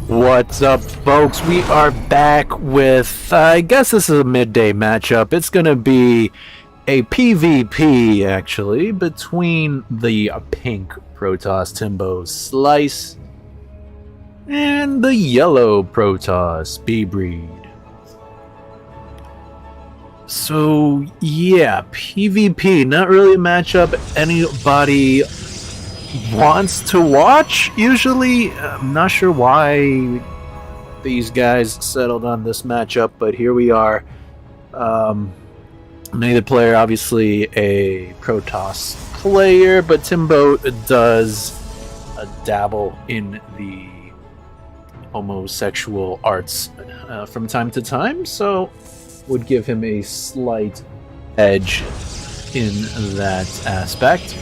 What's up, folks? We are back with, I guess this is a midday matchup. It's going to be a PvP, actually, between the pink Protoss Timbo Slice and the yellow Protoss B-Breed. So, yeah, PvP, not really a matchup anybody wants to watch usually. I'm not sure why these guys settled on this matchup, but here we are. Neither player obviously a Protoss player, but Timbo does dabble in the homosexual arts from time to time, so would give him a slight edge in that aspect.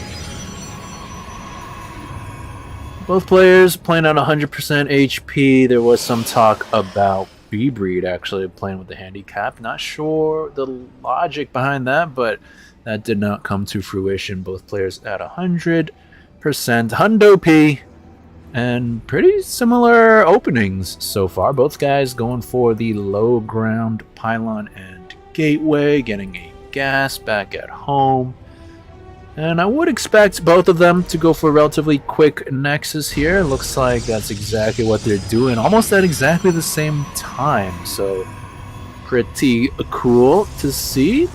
Both players playing at 100% HP. There was some talk about B-Breed actually playing with the handicap. Not sure the logic behind that, but that did not come to fruition. Both players at 100%. Hundo P. And pretty similar openings so far. Both guys going for the low ground pylon and gateway, getting a gas back at home. And I would expect both of them to go for a relatively quick nexus here. Looks like that's exactly what they're doing, almost at exactly the same time. So pretty cool to see.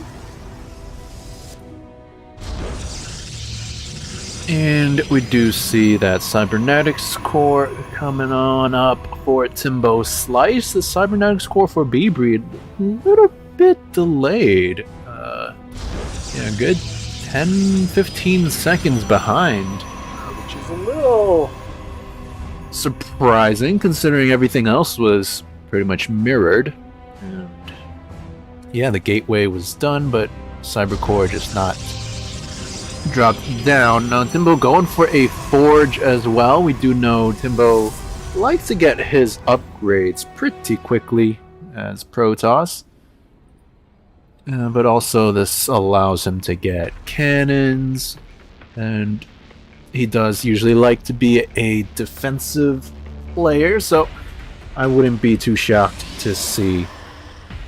And we do see that cybernetics core coming on up for Timbo Slice. The cybernetics core for B-Breed a little bit delayed. Yeah, good 10-15 seconds behind, which is a little surprising considering everything else was pretty much mirrored. And yeah, the gateway was done, but Cybercore just not dropped down. Now Timbo going for a forge as well. We do know Timbo likes to get his upgrades pretty quickly as Protoss. But also this allows him to get cannons, and he does usually like to be a defensive player, so I wouldn't be too shocked to see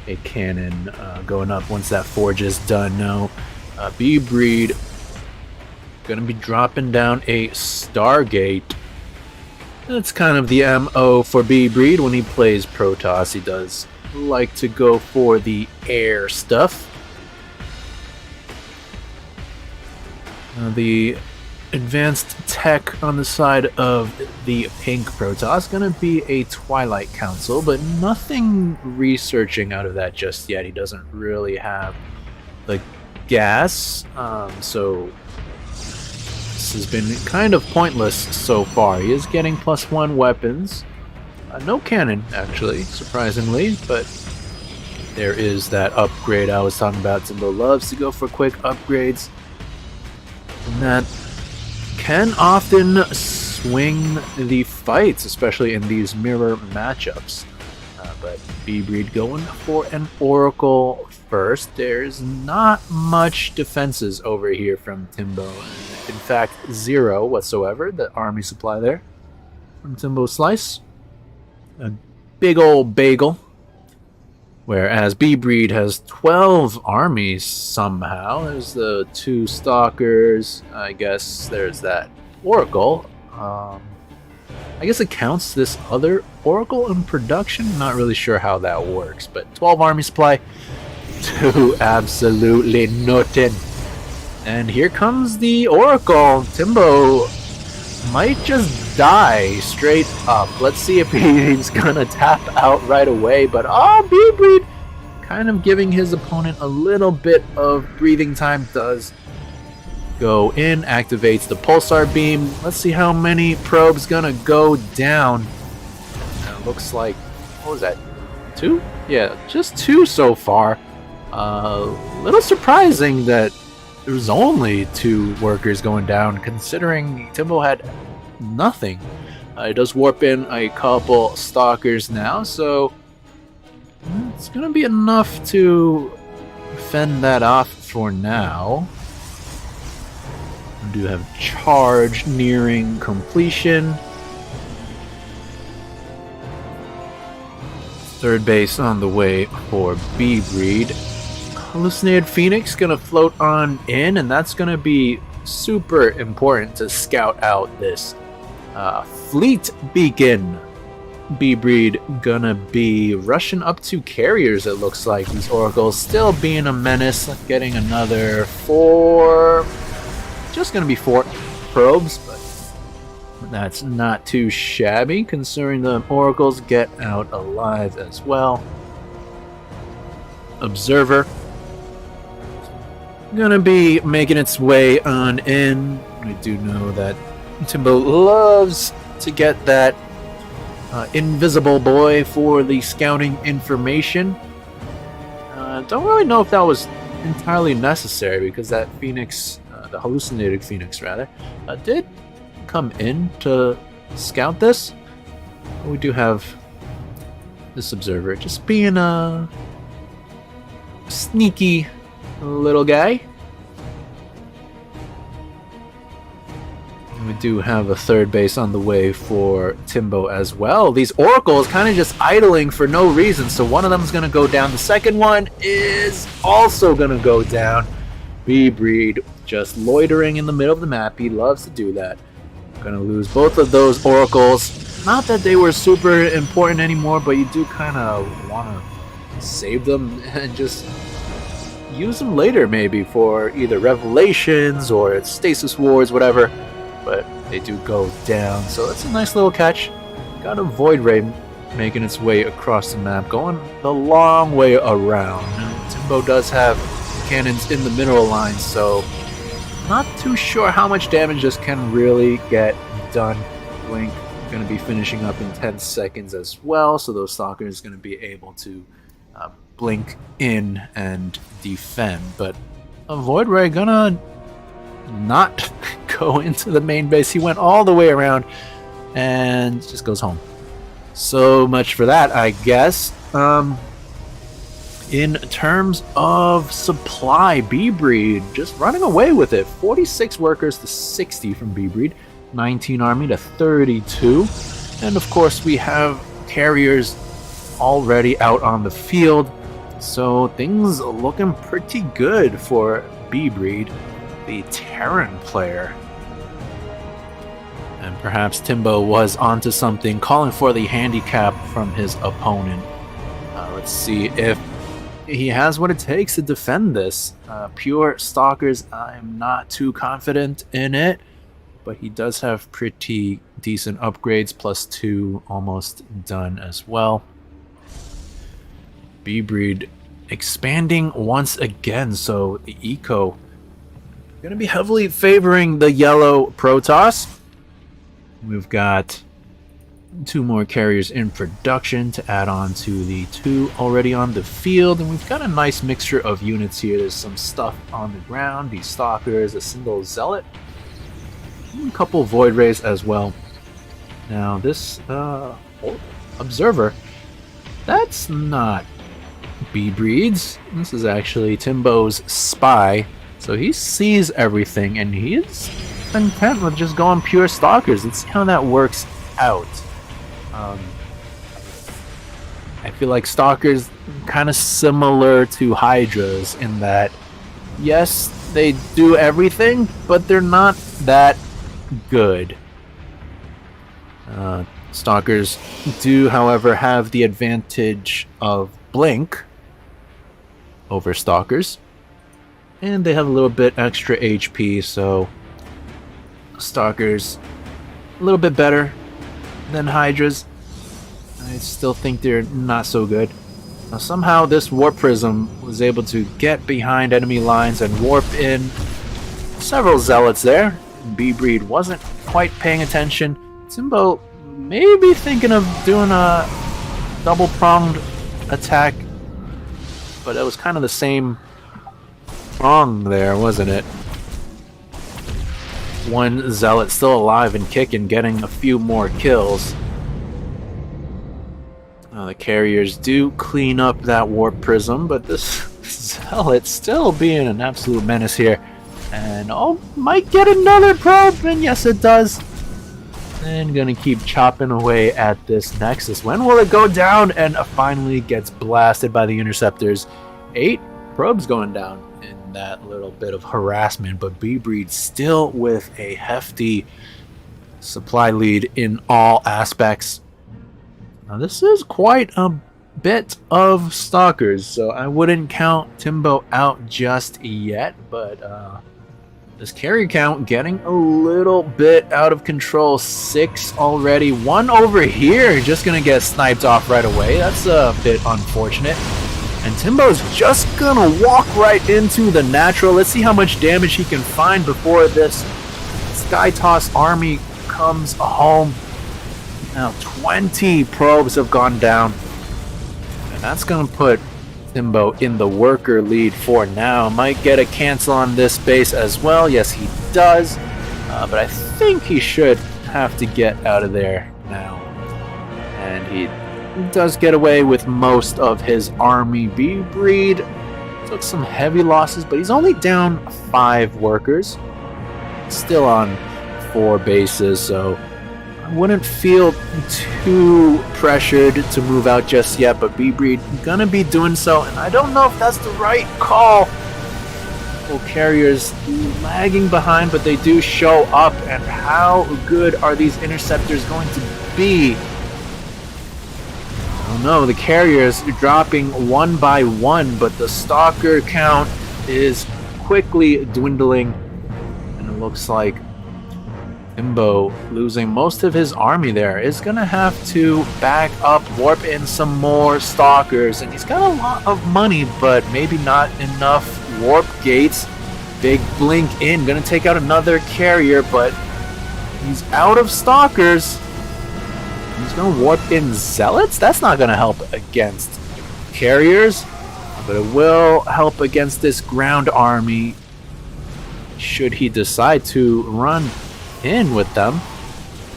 a cannon going up once that forge is done. Now B-Breed gonna be dropping down a Stargate. That's kind of the MO for B-Breed when he plays Protoss. He does like to go for the air stuff. The advanced tech on the side of the pink Protoss gonna be a Twilight Council, but nothing researching out of that just yet. He doesn't really have the gas, so this has been kind of pointless so far. He is getting +1 weapons. No cannon, actually, surprisingly, but there is that upgrade I was talking about. Timbo loves to go for quick upgrades, and that can often swing the fights, especially in these mirror matchups. But B-Breed going for an Oracle first. There's not much defenses over here from Timbo. In fact, 0 whatsoever, the army supply there from Timbo Slice. A big old bagel, whereas B-Breed has 12 armies somehow. There's the 2 stalkers, I guess there's that Oracle. I guess it counts this other Oracle in production. Not really sure how that works, but 12 army supply to absolutely nothing. And here comes the Oracle. Timbo might just die straight up. Let's see if he's gonna tap out right away. But B-Breed kind of giving his opponent a little bit of breathing time. Does go in, activates the pulsar beam. Let's see how many probes gonna go down. Looks like, what was that, 2? Yeah, just 2 so far. Little surprising that there's only 2 workers going down, considering Timbo had nothing. It does warp in a couple stalkers now, so it's going to be enough to fend that off for now. We do have charge nearing completion. Third base on the way for B-Breed. Hallucinated Phoenix gonna float on in, and that's gonna be super important to scout out this fleet beacon. B-Breed gonna be rushing up to carriers, it looks like. These oracles still being a menace, getting another 4, just gonna be 4 probes, but that's not too shabby considering the oracles get out alive as well. Observer gonna be making its way on in. I do know that Timbo loves to get that invisible boy for the scouting information. Don't really know if that was entirely necessary because that Phoenix, the hallucinated Phoenix rather, did come in to scout this. We do have this observer just being a sneaky little guy. And we do have a third base on the way for Timbo as well. These oracles kind of just idling for no reason, so one of them is going to go down. The second one is also going to go down. B-Breed just loitering in the middle of the map. He loves to do that. Going to lose both of those oracles. Not that they were super important anymore, but you do kind of want to save them and just use them later maybe for either revelations or stasis wards, whatever. But they do go down, so that's a nice little catch. Got a Void Ray making its way across the map, going the long way around. Timbo does have cannons in the mineral line, so not too sure how much damage this can really get done. Blink going to be finishing up in 10 seconds as well, so those stalkers going to be able to blink in and defend. But a Void Ray gonna not go into the main base. He went all the way around and just goes home. So much for that, I guess. In terms of supply, B-Breed just running away with it. 46 workers to 60 from B-Breed, 19 army to 32. And of course we have carriers already out on the field. So things looking pretty good for B-Breed, the Terran player. And perhaps Timbo was onto something, calling for the handicap from his opponent. Let's see if he has what it takes to defend this. Pure Stalkers, I'm not too confident in it, but he does have pretty decent upgrades, +2 almost done as well. B-Breed expanding once again, so the eco going to be heavily favoring the yellow Protoss. We've got 2 more carriers in production to add on to the 2 already on the field, and we've got a nice mixture of units here. There's some stuff on the ground, these stalkers, a single zealot, and a couple Void Rays as well. Now this observer, that's not B-Breed's. This is actually Timbo's spy, so he sees everything and he's content with just going pure stalkers. Let's see how that works out. I feel like stalkers kind of similar to hydras in that yes, they do everything, but they're not that good. Stalkers do, however, have the advantage of blink over stalkers, and they have a little bit extra HP, so stalkers a little bit better than hydras. I still think they're not so good. Now, somehow this warp prism was able to get behind enemy lines and warp in several zealots there. B-Breed wasn't quite paying attention. Timbo may be thinking of doing a double-pronged attack, but it was kind of the same prong there, wasn't it? one zealot still alive and kicking, getting a few more kills. The carriers do clean up that warp prism, but this zealot still being an absolute menace here. And might get another probe, and yes it does. And gonna keep chopping away at this Nexus. When will it go down? And finally gets blasted by the interceptors. 8 probes going down in that little bit of harassment, but B-Breed still with a hefty supply lead in all aspects. Now this is quite a bit of stalkers, so I wouldn't count Timbo out just yet, but this carry count getting a little bit out of control. 6 already. 1 over here, just gonna get sniped off right away. That's a bit unfortunate. And Timbo's just gonna walk right into the natural. Let's see how much damage he can find before this Sky Toss army comes home. Now 20 probes have gone down. And that's gonna put Timbo in the worker lead for now. Might get a cancel on this base as well. Yes, he does. But I think he should have to get out of there now. And he does get away with most of his army. B-Breed took some heavy losses, but he's only down 5 workers. Still on 4 bases, so I wouldn't feel too pressured to move out just yet, but B-Breed gonna be doing so, and I don't know if that's the right call. Well, carriers lagging behind, but they do show up, and how good are these interceptors going to be? I don't know, the carriers are dropping 1 by 1, but the stalker count is quickly dwindling, and it looks like Timbo, losing most of his army there, is going to have to back up, warp in some more stalkers, and he's got a lot of money, but maybe not enough warp gates. Big blink in, going to take out another carrier, but he's out of stalkers. He's going to warp in zealots? That's not going to help against carriers, but it will help against this ground army should he decide to run in with them.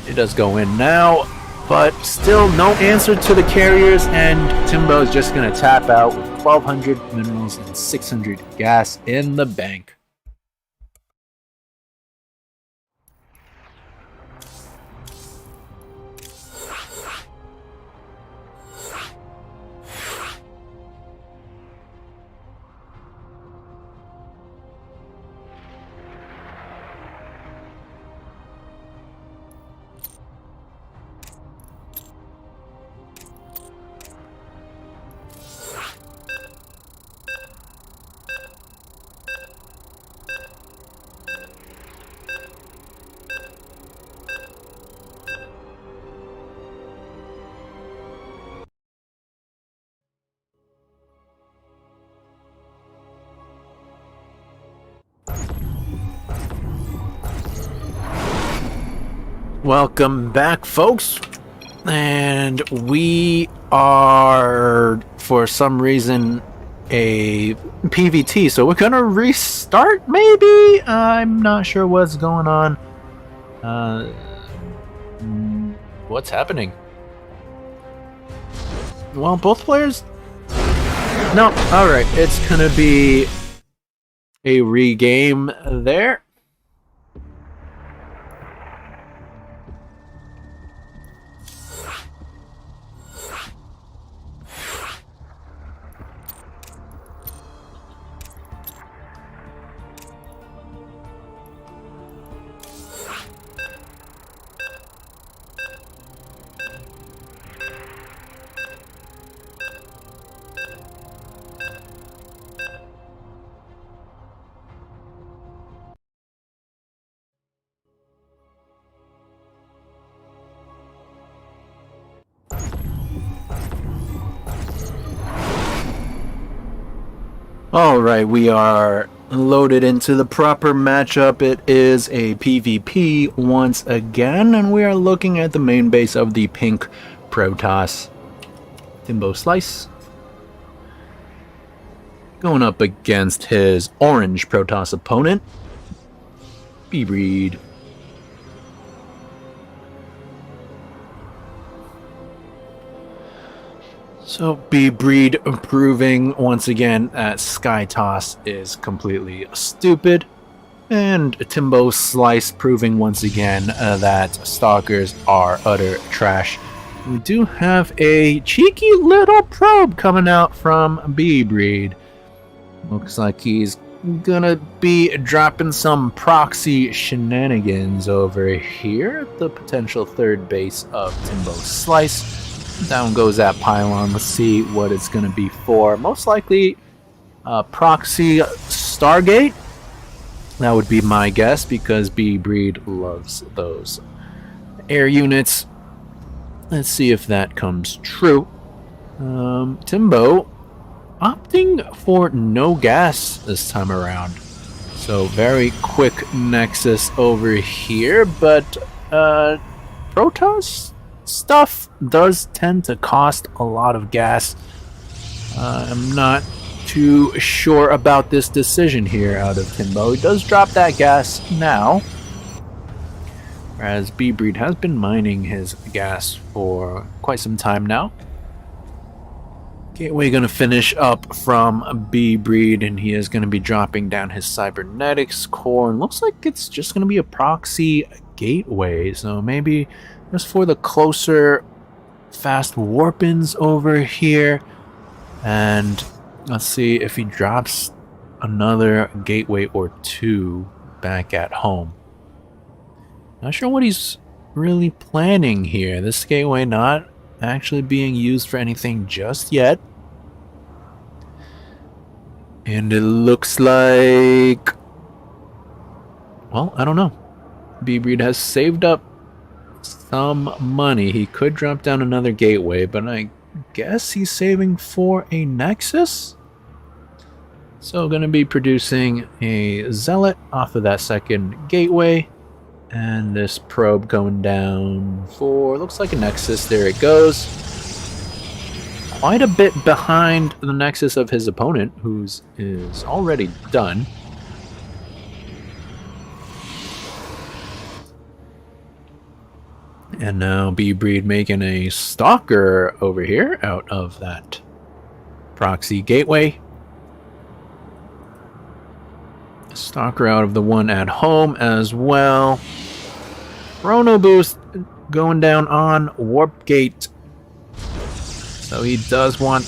It does go in now, but still no answer to the carriers, and Timbo is just going to tap out with 1,200 minerals and 600 gas in the bank. Welcome back, folks, and we are, for some reason, a PvT, so we're gonna restart, maybe? I'm not sure what's going on. What's happening? Well, both players? No, alright, it's gonna be a regame there. Alright, we are loaded into the proper matchup. It is a PvP once again, and we are looking at the main base of the pink Protoss. Timbo Slice going up against his orange Protoss opponent, B-Breed. So B-Breed proving once again that Sky Toss is completely stupid. And Timbo Slice proving once again that Stalkers are utter trash. We do have a cheeky little probe coming out from B-Breed. Looks like he's gonna be dropping some proxy shenanigans over here at the potential third base of Timbo Slice. Down goes that pylon. Let's see what it's gonna be for. Most likely proxy Stargate. That would be my guess because B-Breed loves those air units. Let's see if that comes true. Timbo opting for no gas this time around. So very quick Nexus over here, but Protoss stuff does tend to cost a lot of gas. I'm not too sure about this decision here out of Timbo. He does drop that gas now, whereas B-Breed has been mining his gas for quite some time now. Gateway going to finish up from B-Breed, and he is going to be dropping down his cybernetics core, and looks like it's just going to be a proxy gateway, so maybe just for the closer fast warp-ins over here. And let's see if he drops another gateway or two back at home. Not sure what he's really planning here. This gateway not actually being used for anything just yet. And it looks like... well, I don't know. B-Breed has saved up some money. He could drop down another gateway, but I guess he's saving for a Nexus? So gonna be producing a Zealot off of that second gateway. And this probe going down for, looks like a Nexus. There it goes. Quite a bit behind the Nexus of his opponent, whose is already done. And now B-Breed making a Stalker over here out of that proxy gateway. Stalker out of the one at home as well. Chrono Boost going down on Warp Gate. So he does want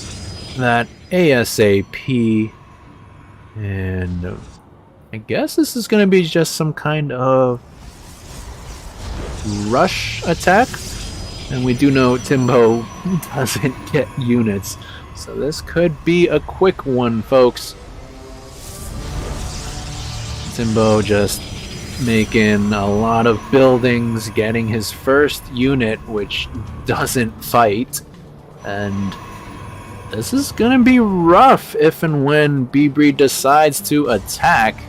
that ASAP. And I guess this is going to be just some kind of rush attack. And we do know Timbo doesn't get units. So this could be a quick one, folks. Timbo just making a lot of buildings, getting his first unit, which doesn't fight. And this is gonna be rough if and when B-Breed decides to attack.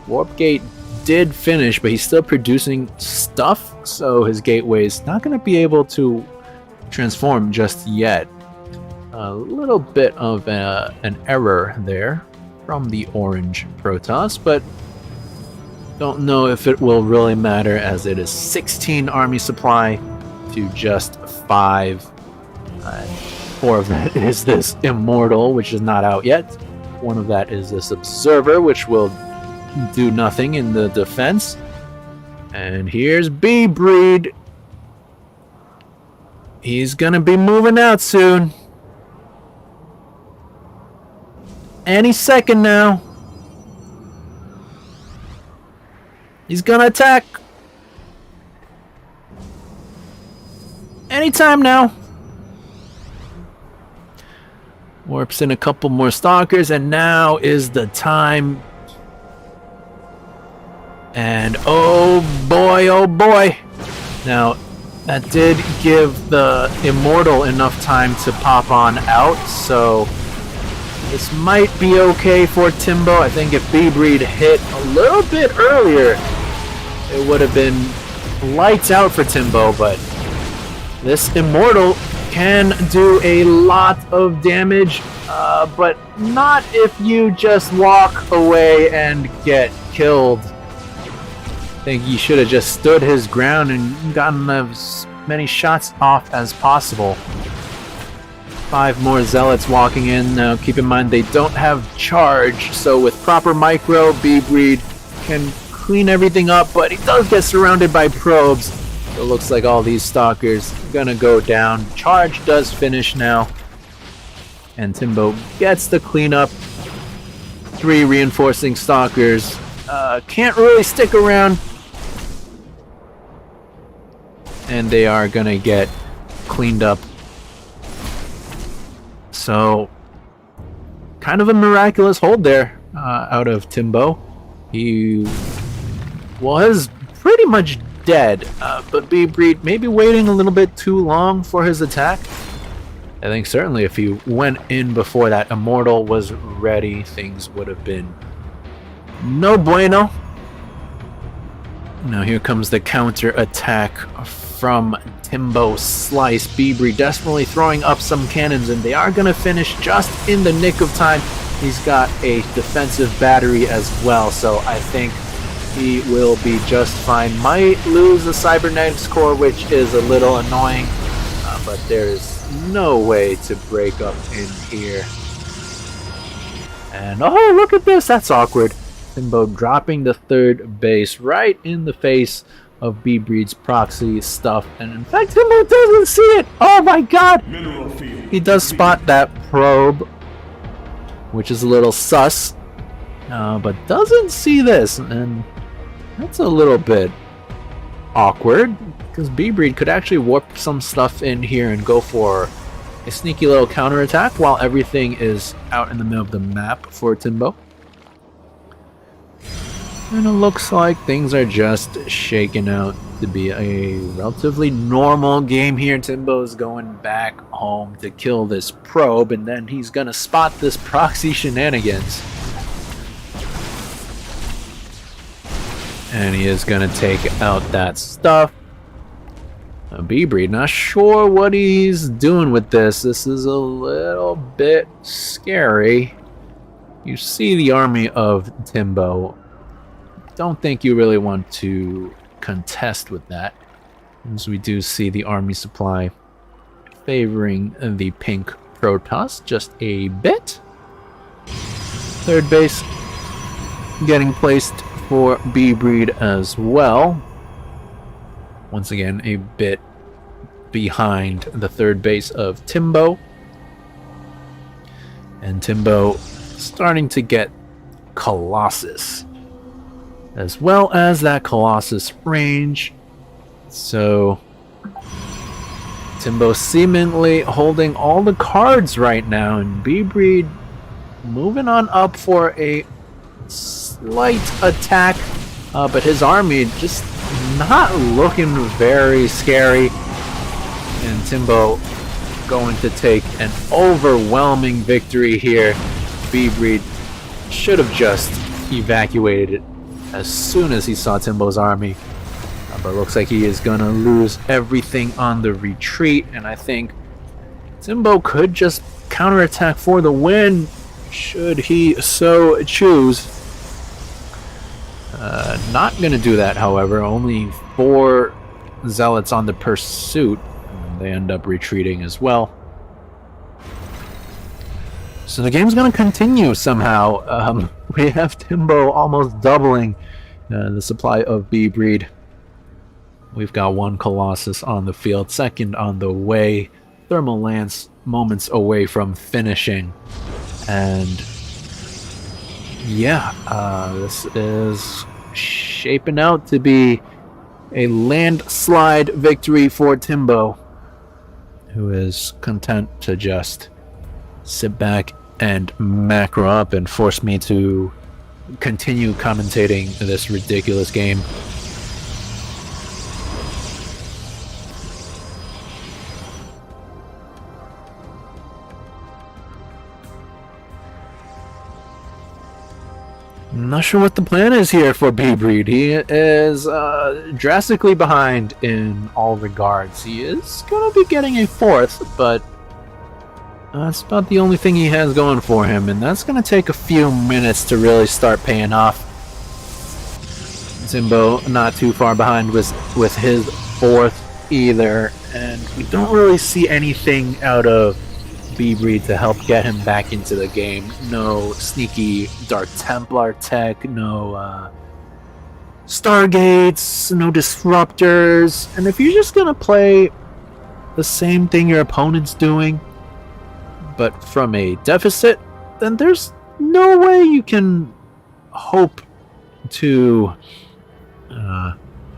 Warp Gate did finish, but he's still producing stuff, so his gateway's not gonna be able to transform just yet. A little bit of an error there from the orange Protoss, but don't know if it will really matter, as it is 16 army supply to just 5. 4 of that is this Immortal, which is not out yet. 1 of that is this Observer, which will do nothing in the defense. And here's B-Breed. He's gonna be moving out soon. Any second now. He's gonna attack. Anytime now. Warps in a couple more Stalkers, and now is the time. And oh boy. Now, that did give the Immortal enough time to pop on out, so this might be okay for Timbo. I think if B-Breed hit a little bit earlier, it would have been lights out for Timbo, but this Immortal can do a lot of damage, but not if you just walk away and get killed. I think he should have just stood his ground and gotten as many shots off as possible. 5 more zealots walking in. Now keep in mind they don't have charge, so with proper micro, B-Breed can clean everything up, but he does get surrounded by probes. It looks like all these stalkers are gonna go down. Charge does finish now, and Timbo gets the cleanup. 3 reinforcing stalkers can't really stick around, and they are gonna get cleaned up. So, kind of a miraculous hold there out of Timbo. He was pretty much dead, but B-Breed maybe waiting a little bit too long for his attack. I think certainly if he went in before that Immortal was ready, things would have been no bueno. Now here comes the counter attack from Timbo Slice. B-Breed desperately throwing up some cannons, and they are going to finish just in the nick of time. He's got a defensive battery as well, so I think he will be just fine. Might lose the Cybernetics core, which is a little annoying, but there's no way to break up in here. And oh, look at this, that's awkward. Timbo dropping the third base right in the face of B-Breed's proxy stuff, and in fact Timbo doesn't see it. Oh my god, he does spot that probe, which is a little sus, but doesn't see this, and that's a little bit awkward because B-Breed could actually warp some stuff in here and go for a sneaky little counterattack while everything is out in the middle of the map for Timbo. And it looks like things are just shaking out to be a relatively normal game here. Timbo's going back home to kill this probe, and then he's gonna spot this proxy shenanigans. And he is gonna take out that stuff. B-Breed, not sure what he's doing with this. This is a little bit scary. You see the army of Timbo. Don't think you really want to contest with that, as we do see the army supply favoring the pink Protoss just a bit. Third base getting placed for B-Breed as well. Once again, a bit behind the third base of Timbo. And Timbo starting to get Colossus, as well as that Colossus range. So Timbo seemingly holding all the cards right now, and B-Breed moving on up for a slight attack, but his army just not looking very scary, and Timbo going to take an overwhelming victory here. B-Breed should have just evacuated it as soon as he saw Timbo's army, but looks like he is gonna lose everything on the retreat, and I think Timbo could just counterattack for the win should he so choose. Not gonna do that, however. Only 4 zealots on the pursuit, and they end up retreating as well. So the game's gonna continue somehow. We have Timbo almost doubling the supply of B-Breed. We've got 1 Colossus on the field, 2nd on the way. Thermal Lance moments away from finishing. And yeah, this is shaping out to be a landslide victory for Timbo, who is content to just sit back and macro up and force me to continue commentating this ridiculous game. I'm not sure what the plan is here for B-Breed. He is drastically behind in all regards. He is going to be getting a 4th, but that's about the only thing he has going for him, and that's going to take a few minutes to really start paying off. Timbo not too far behind with his 4th either, and we don't really see anything out of B-Breed to help get him back into the game. No sneaky Dark Templar tech, no Stargates, no Disruptors. And if you're just gonna play the same thing your opponent's doing, but from a deficit, then there's no way you can hope to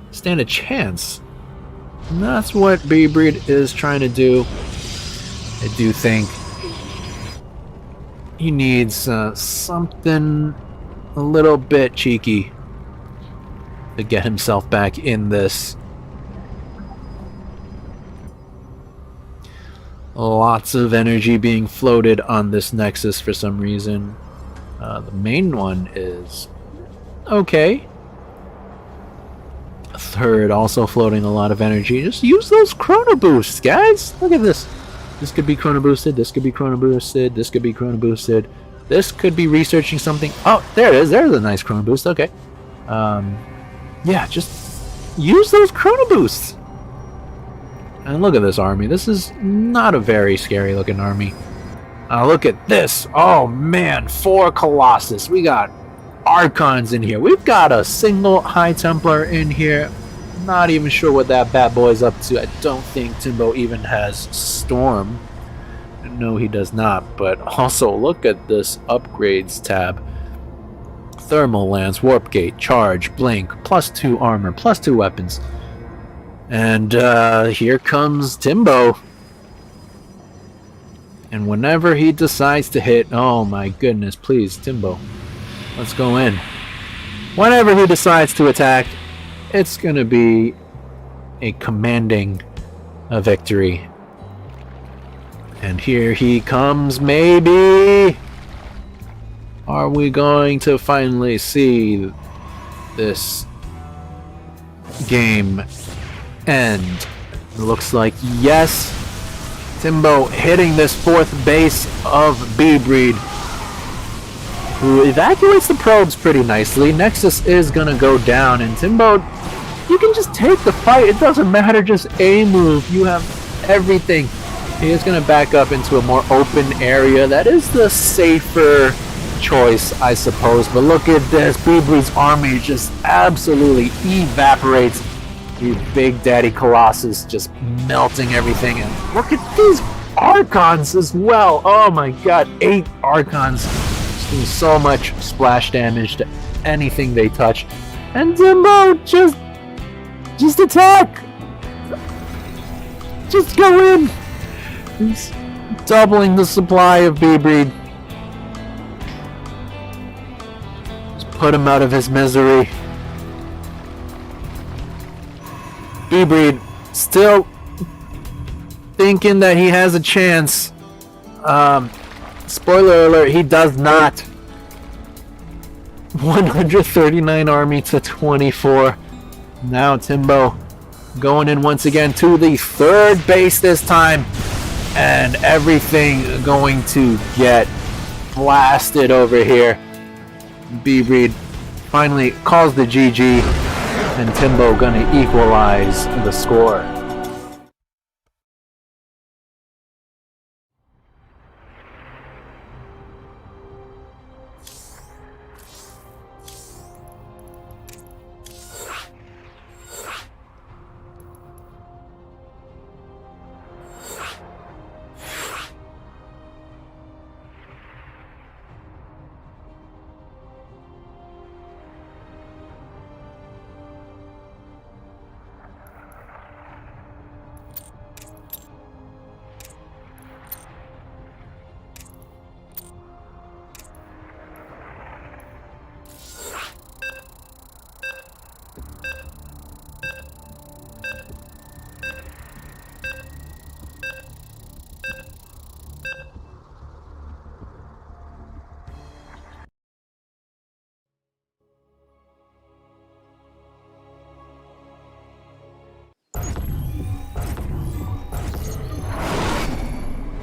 stand a chance. And that's what B-Breed is trying to do. I do think he needs something a little bit cheeky to get himself back in this. Lots of energy being floated on this Nexus for some reason. The main one is okay. A third also floating a lot of energy. Just use those chrono boosts, guys. Look at this. This could be chrono boosted. This could be chrono boosted. This could be chrono boosted. This could be researching something. Oh, there it is. There's a nice chrono boost. Okay. Yeah, just use those chrono boosts. And look at this army. This is not a very scary looking army. Look at this. Oh man, 4 Colossus. We got Archons in here. We've got a single High Templar in here. Not even sure what that bad boy's up to. I don't think Timbo even has Storm. No, he does not. But also, look at this upgrades tab. Thermal Lance, Warp Gate, Charge, Blink, +2 armor, +2 weapons. And here comes Timbo. And whenever he decides to hit, oh my goodness, please, Timbo, let's go in. Whenever he decides to attack, it's going to be a commanding victory. And here he comes, maybe. Are we going to finally see this game end? Looks like yes. Timbo hitting this 4th base of B-Breed, who evacuates the probes pretty nicely. Nexus is gonna go down, and Timbo, you can just take the fight. It doesn't matter, just a move. You have everything. He is gonna back up into a more open area. That is the safer choice, I suppose. But look at this. B-Breed's army just absolutely evaporates. You Big Daddy Colossus just melting everything. And look at these Archons as well. Oh my god, 8 Archons. Doing so much splash damage to anything they touch. And Timbo, just attack! Just go in! He's doubling the supply of B-Breed. Just put him out of his misery. B-Breed still thinking that he has a chance. Spoiler alert, he does not. 139 army to 24. Now Timbo going in once again to the 3rd base this time. And everything going to get blasted over here. B-Breed finally calls the GG. And Timbo gonna equalize the score.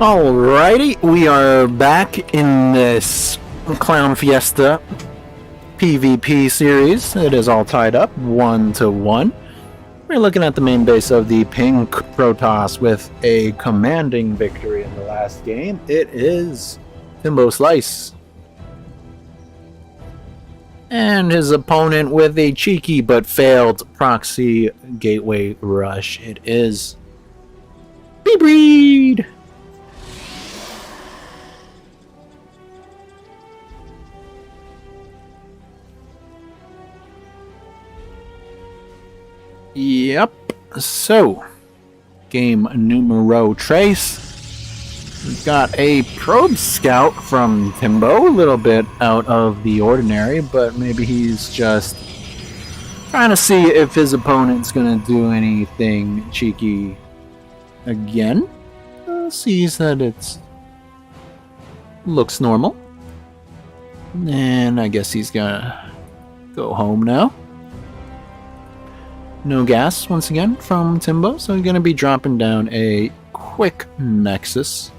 Alrighty, we are back in this Clown Fiesta PvP series. It is all tied up 1-1. We're looking at the main base of the pink Protoss with a commanding victory in the last game. It is Timbo Slice. And his opponent with a cheeky but failed proxy gateway rush. It is B-Breed. Yep. So, game numero tres. We've got a probe scout from Timbo, a little bit out of the ordinary, but maybe he's just trying to see if his opponent's going to do anything cheeky again. Sees that it looks normal. And I guess he's going to go home now. No gas once again from Timbo, so he's going to be dropping down a quick Nexus.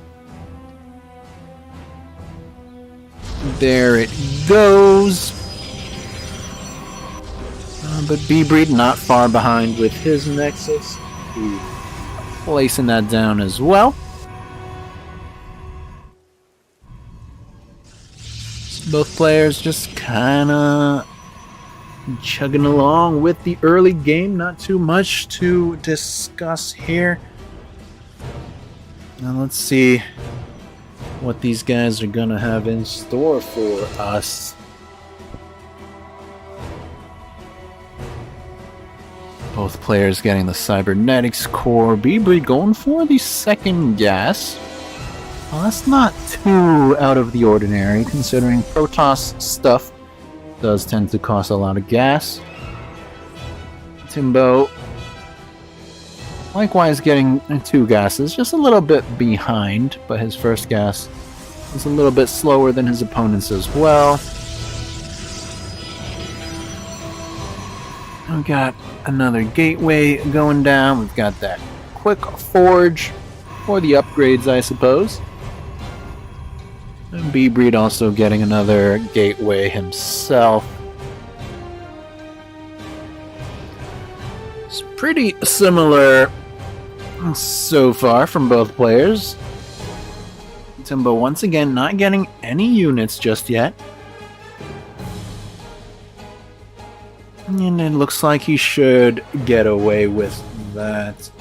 There it goes. But B-Breed not far behind with his Nexus. He's placing that down as well. So both players just kind of chugging along with the early game. Not too much to discuss here. Now let's see what these guys are gonna have in store for us. Both players getting the cybernetics core. B-Breed going for the second gas. Well, that's not too out of the ordinary, considering Protoss stuff does tend to cost a lot of gas. Timbo likewise getting 2 gases, just a little bit behind, but his first gas is a little bit slower than his opponent's as well. We've got another gateway going down. We've got that quick forge for the upgrades, I suppose. And B-Breed also getting another gateway himself. It's pretty similar so far from both players. Timbo once again not getting any units just yet. And it looks like he should get away with that.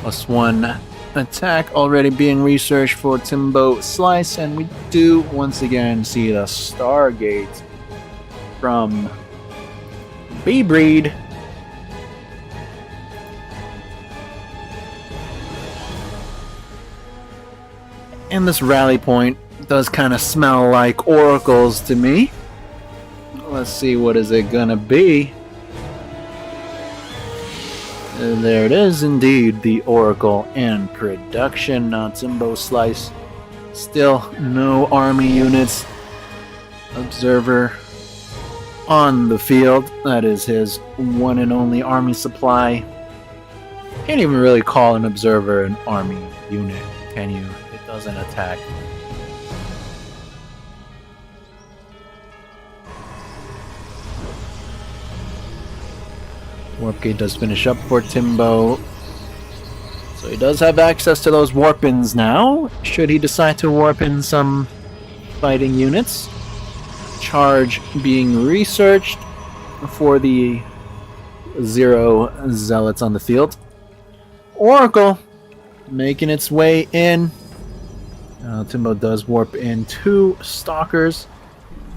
+1 attack already being researched for Timbo Slice, and we do once again see the Stargate from B-Breed. And this rally point does kind of smell like oracles to me. Let's see, what is it gonna be? And there it is, indeed, the Oracle in production. Now Timbo Slice, still no army units. Observer on the field. That is his one and only army supply. Can't even really call an observer an army unit, can you? It doesn't attack. Warp gate does finish up for Timbo. So he does have access to those warp-ins now, should he decide to warp in some fighting units. Charge being researched for the 0 zealots on the field. Oracle making its way in. Timbo does warp in 2 stalkers,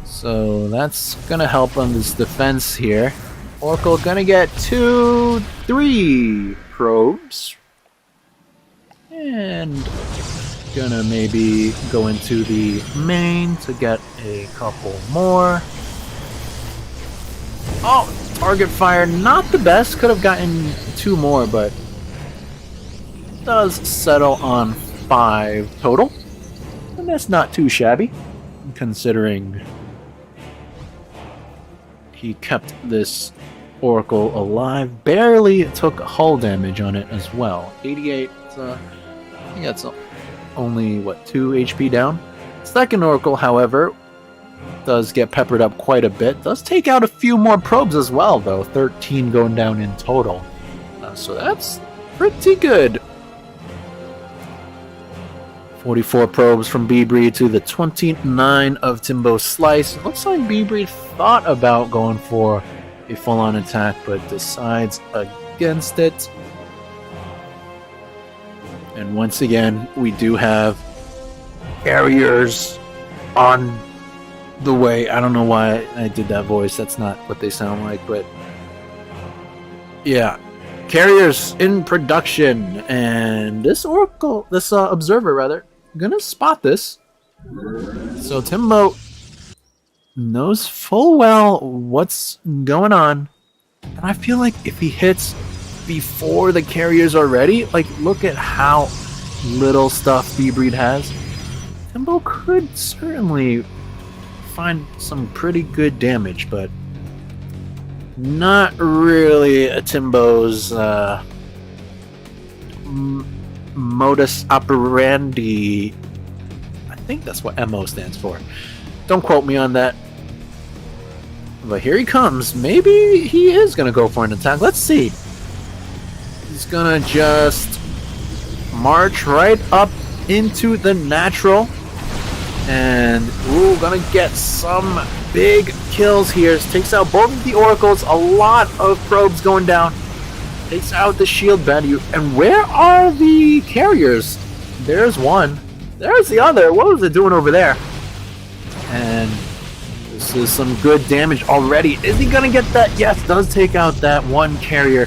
so that's gonna help on this defense here. Oracle gonna get 3 probes. And gonna maybe go into the main to get a couple more. Oh, target fire, not the best. Could have gotten 2 more, but does settle on 5 total. And that's not too shabby, considering he kept this Oracle alive. Barely took hull damage on it as well. 88. I think that's only, what, 2 HP down? Second Oracle, however, does get peppered up quite a bit. Does take out a few more probes as well, though. 13 going down in total. So that's pretty good. 44 probes from B-Breed to the 29 of Timbo Slice. Looks like B-Breed thought about going for a full-on attack, but decides against it. And once again, we do have carriers on the way. I don't know why I did that voice. That's not what they sound like, but yeah. Carriers in production. And this Oracle, this Observer rather, gonna spot this. So Timbo knows full well what's going on. And I feel like if he hits before the carriers are ready, like, look at how little stuff B-Breed has. Timbo could certainly find some pretty good damage, but not really a Timbo's modus operandi. I think that's what MO stands for. Don't quote me on that. But here he comes. Maybe he is going to go for an attack. Let's see. He's going to just march right up into the natural. And, ooh, going to get some big kills here. Takes out both of the Oracles. A lot of probes going down. Takes out the shield band. And where are the carriers? There's one. There's the other. What was it doing over there? And this is some good damage already. Is he going to get that? Yes, does take out that one carrier.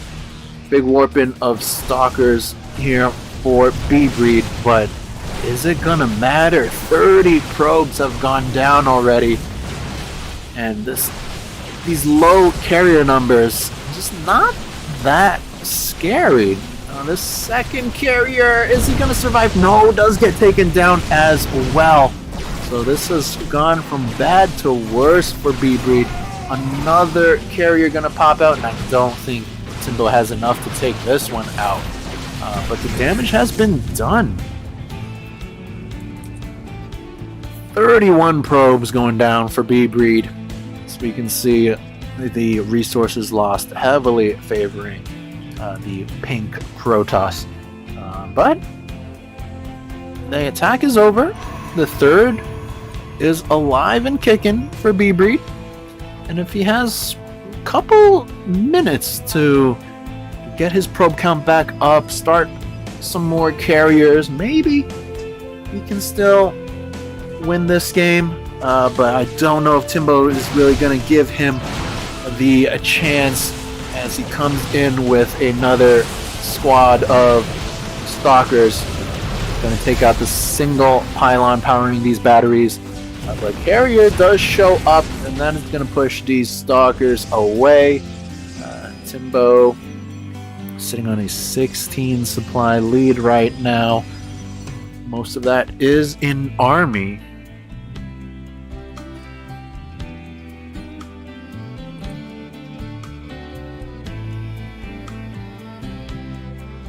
Big warping of Stalkers here for B-Breed. But is it going to matter? 30 probes have gone down already. And these low carrier numbers, just not that scary. The second carrier, is he going to survive? No, does get taken down as well. So this has gone from bad to worse for B-Breed. Another carrier going to pop out, and I don't think Timbo has enough to take this one out. But the damage has been done. 31 probes going down for B-Breed. So we can see the resources lost heavily favoring the pink Protoss. But the attack is over. The third is alive and kicking for B-Breed. And if he has a couple minutes to get his probe count back up, start some more carriers, maybe he can still win this game. But I don't know if Timbo is really going to give him the chance as he comes in with another squad of Stalkers. Going to take out the single pylon powering these batteries. But carrier does show up, and that is going to push these Stalkers away. Timbo sitting on a 16 supply lead right now. Most of that is in army.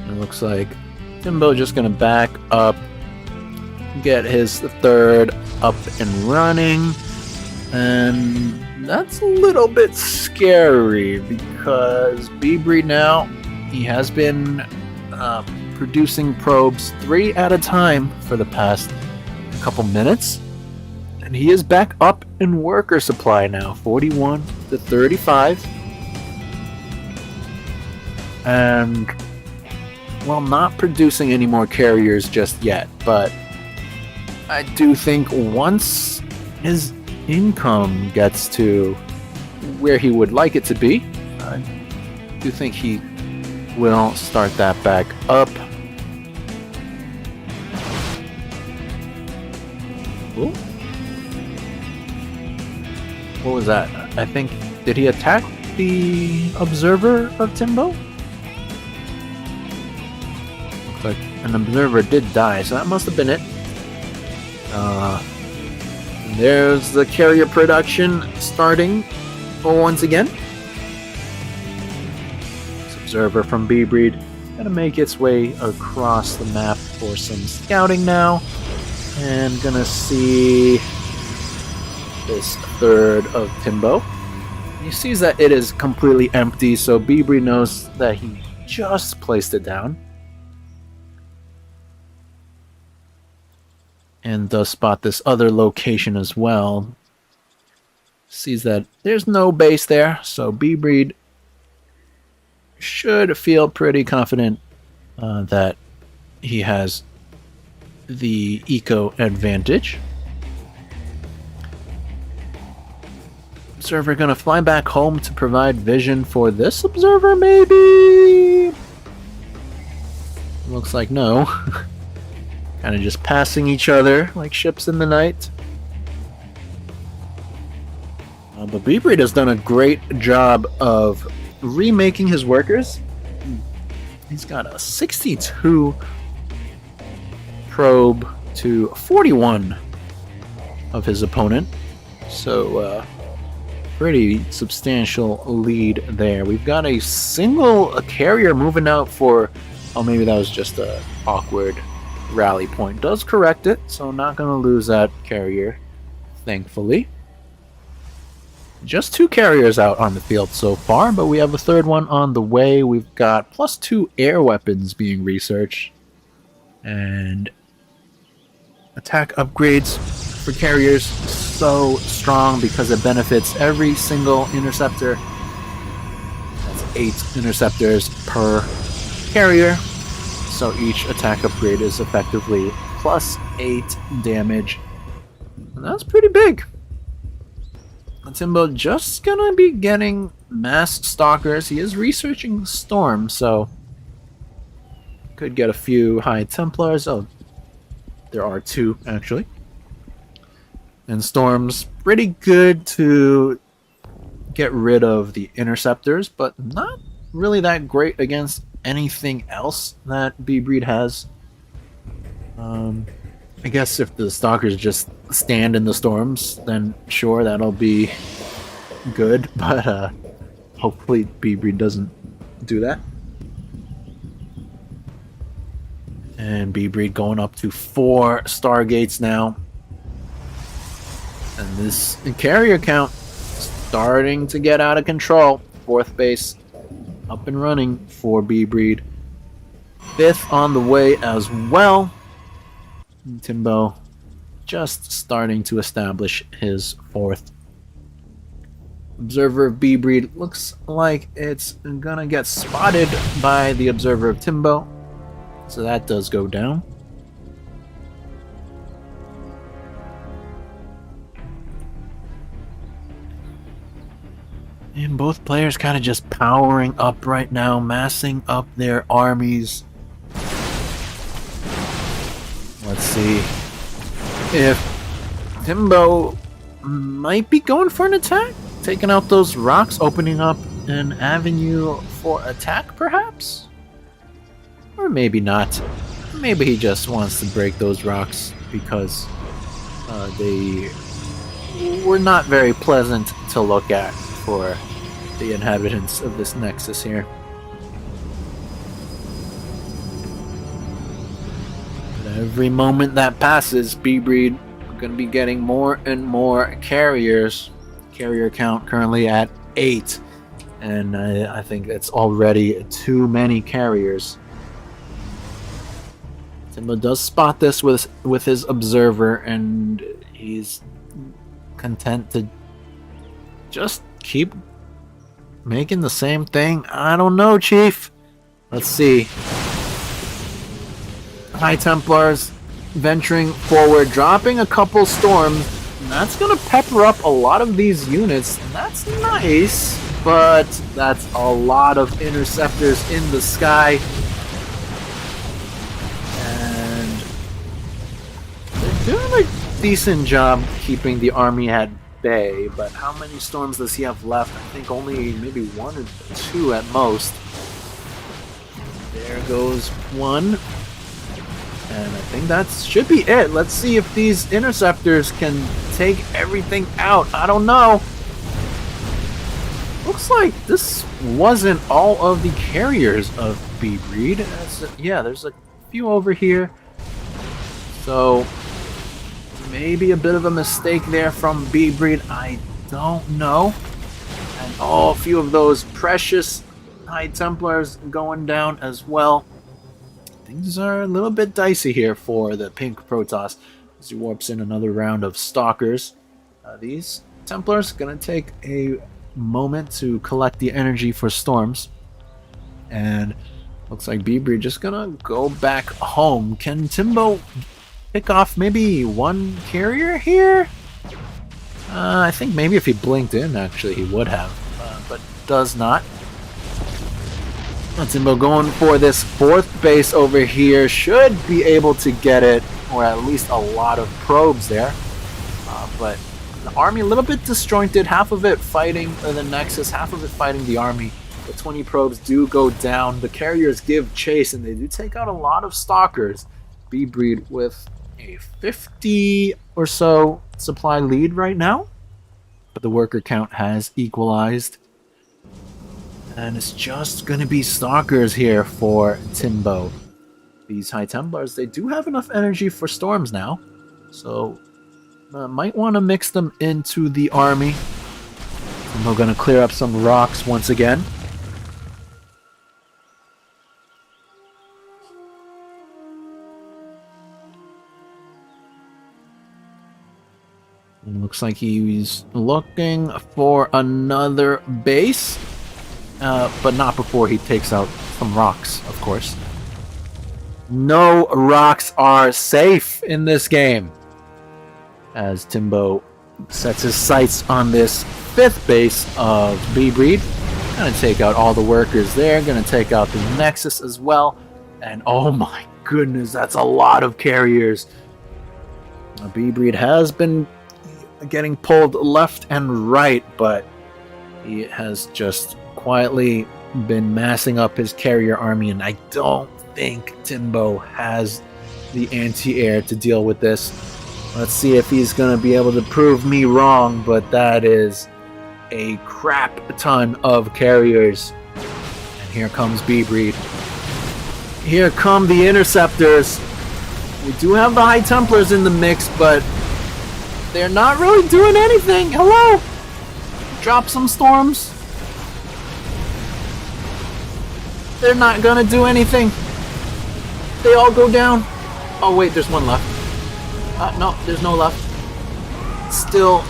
It looks like Timbo just going to back up, get his third up and running, and that's a little bit scary because B-Breed now, he has been producing probes 3 at a time for the past couple minutes, and he is back up in worker supply now, 41 to 35, and well, not producing any more carriers just yet, but I do think once his income gets to where he would like it to be, I do think he will start that back up. Ooh. What was that? I think, did he attack the Observer of Timbo? Looks like an Observer did die, so that must have been it. There's the carrier production starting once again. observer from B-Breed. Gonna make its way across the map for some scouting now. And gonna see this third of Timbo. He sees that it is completely empty, so B-Breed knows that he just placed it down. And does spot this other location as well. Sees that there's no base there, so B-Breed should feel pretty confident that he has the eco advantage. Observer gonna fly back home to provide vision for this observer, maybe? Looks like no. Kind of just passing each other like ships in the night. But B-Breed has done a great job of remaking his workers. He's got a 62 probe to 41 of his opponent. So, pretty substantial lead there. We've got a single carrier moving out for... Oh, maybe that was just a awkward rally point. Does correct it, so not going to lose that carrier, thankfully. Just 2 carriers out on the field so far, but we have a third one on the way. We've got +2 air weapons being researched. And attack upgrades for carriers so strong because it benefits every single interceptor. That's 8 interceptors per carrier. So each attack upgrade is effectively +8 damage. And that's pretty big. Timbo just gonna be getting mass stalkers. He is researching Storm, so could get a few High Templars. Oh, there are 2 actually. And Storm's pretty good to get rid of the interceptors, but not really that great against anything else that B-Breed has. I guess if the stalkers just stand in the storms, then sure, that'll be good, but hopefully B-Breed doesn't do that. And B-Breed going up to 4 Stargates now. And this carrier count starting to get out of control. 4th base up and running for B-Breed. 5th on the way as well. Timbo just starting to establish his 4th. Observer of B-Breed looks like it's gonna get spotted by the observer of Timbo. So that does go down. And both players kind of just powering up right now, massing up their armies. Let's see if Timbo might be going for an attack. Taking out those rocks, opening up an avenue for attack, perhaps? Or maybe not. Maybe he just wants to break those rocks because they were not very pleasant to look at for the inhabitants of this nexus here. Every moment that passes, B-Breed are going to be getting more and more carriers. Carrier count currently at 8. And I think that's already too many carriers. Timbo does spot this with his observer, and he's content to just keep making the same thing. I don't know, Chief. Let's see. High Templars venturing forward, dropping a couple storms. And that's going to pepper up a lot of these units. And that's nice, but that's a lot of interceptors in the sky. And they're doing a decent job keeping the army at bay. But how many storms does he have left? I think only maybe 1 or 2 at most. There goes 1. And I think that should be it. Let's see if these interceptors can take everything out. I don't know. Look looks like this wasn't all of the carriers of B-Breed. Yeah, there's a few over here. So maybe a bit of a mistake there from B-Breed. I don't know. And a few of those precious High Templars going down as well. Things are a little bit dicey here for the pink Protoss as he warps in another round of Stalkers. These Templars gonna take a moment to collect the energy for storms, and looks like B-Breed just gonna go back home. Can Timbo pick off maybe one carrier here? I think maybe if he blinked in, actually, he would have, but does not. Timbo going for this 4th base over here, should be able to get it, or at least a lot of probes there, but the army a little bit disjointed, half of it fighting the Nexus, half of it fighting the army. The 20 probes do go down, the carriers give chase, and they do take out a lot of Stalkers. B-Breed with a 50 or so supply lead right now, but the worker count has equalized. And it's just going to be Stalkers here for Timbo. These High Templars, they do have enough energy for storms now, so might want to mix them into the army. Timbo going to clear up some rocks once again. And looks like he's looking for another base. But not before he takes out some rocks, of course. No rocks are safe in this game, as Timbo sets his sights on this 5th base of B-Breed. Gonna take out all the workers there, gonna take out the Nexus as well, and oh my goodness, that's a lot of carriers. B-Breed has been getting pulled left and right, but he has just quietly been massing up his carrier army, and I don't think Timbo has the anti-air to deal with this. Let's see if he's going to be able to prove me wrong, but that is a crap ton of carriers. And here comes B-Breed. Here come the Interceptors. We do have the High Templars in the mix, but they're not really doing anything. Hello? Drop some storms. They're not gonna do anything. They all go down. Oh wait, there's one left. No, there's no left. Still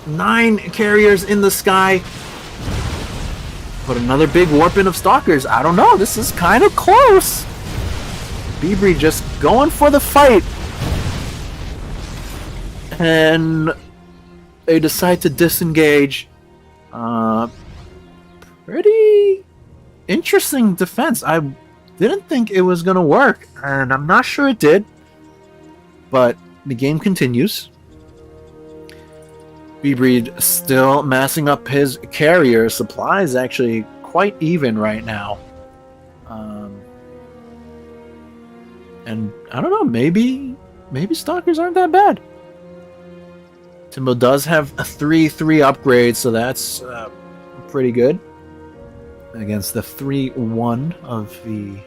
9 carriers in the sky. But another big warping of Stalkers. I don't know, this is kind of close. B-Breed just going for the fight. And they decide to disengage. Pretty interesting defense. I didn't think it was going to work, and I'm not sure it did. But the game continues. B-Breed still massing up his carrier. Supply is actually quite even right now. And I don't know, maybe Stalkers aren't that bad. Timbo does have a 3-3 upgrade, so that's pretty good against the 3-1 of the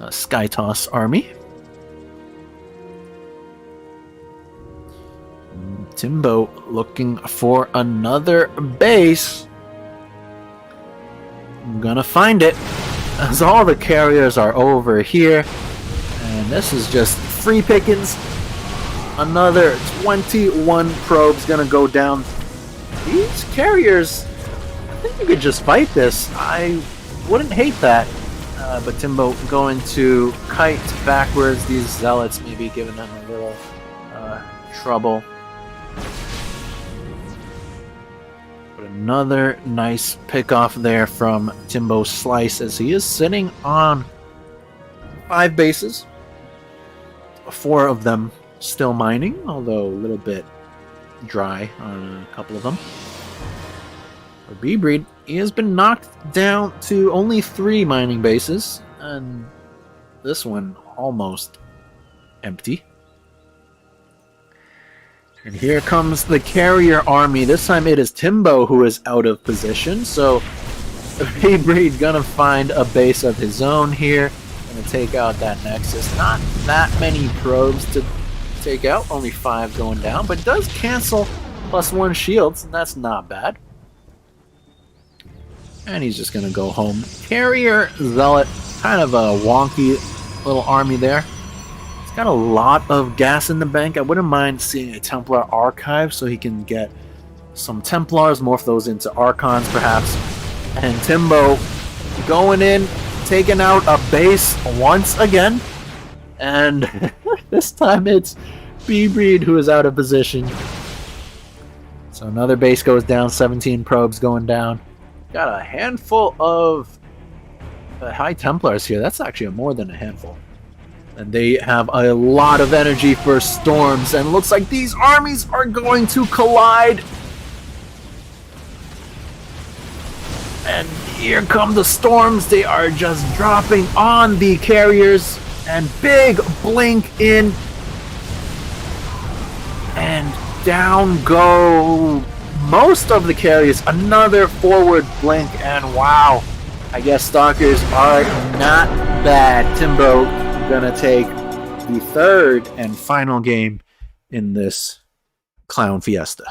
Skytoss army. Timbo looking for another base. I'm gonna find it, as all the carriers are over here, and this is just free pickings. Another 21 probes gonna go down. These carriers, I think you could just fight this. I wouldn't hate that. But Timbo going to kite backwards. These zealots maybe giving them a little trouble. But another nice pick off there from Timbo Slice, as he is sitting on 5 bases. 4 of them still mining, although a little bit dry on a couple of them. For B-Breed, he has been knocked down to only 3 mining bases, and this one almost empty. And here comes the carrier army. This time it is Timbo who is out of position. So Breed gonna find a base of his own here. Gonna take out that Nexus. Not that many probes to take out. Only 5 going down. But does cancel +1 shields. And that's not bad. And he's just gonna go home. Carrier Zealot. Kind of a wonky little army there. Got a lot of gas in the bank. I wouldn't mind seeing a Templar archive so he can get some Templars, morph those into Archons perhaps. And Timbo going in, taking out a base once again. And this time it's B-Breed who is out of position. So another base goes down, 17 probes going down. Got a handful of High Templars here. That's actually more than a handful. And they have a lot of energy for storms, and looks like these armies are going to collide. And here come the storms. They are just dropping on the carriers, and big blink in, and down go most of the carriers. Another forward blink, and wow, I guess Stalkers are not bad. Timbo gonna take the third and final game in this Clown Fiesta.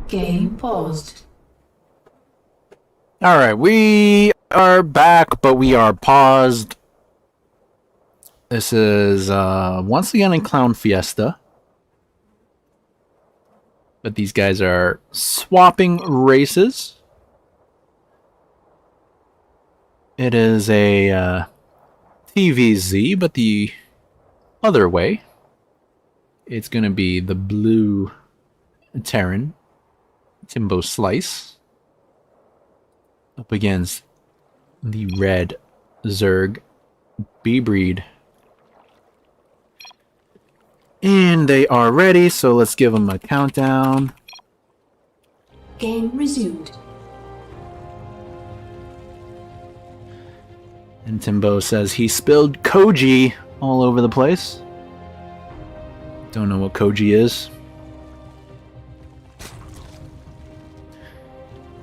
Game paused. Alright, we are back, but we are paused. This is once again in Clown Fiesta. But these guys are swapping races. It is a TVZ, but the other way. It's going to be the blue Terran, Timbo Slice, up against the red Zerg B-Breed. And they are ready, so let's give them a countdown. Game resumed. And Timbo says he spilled Koji all over the place. Don't know what Koji is.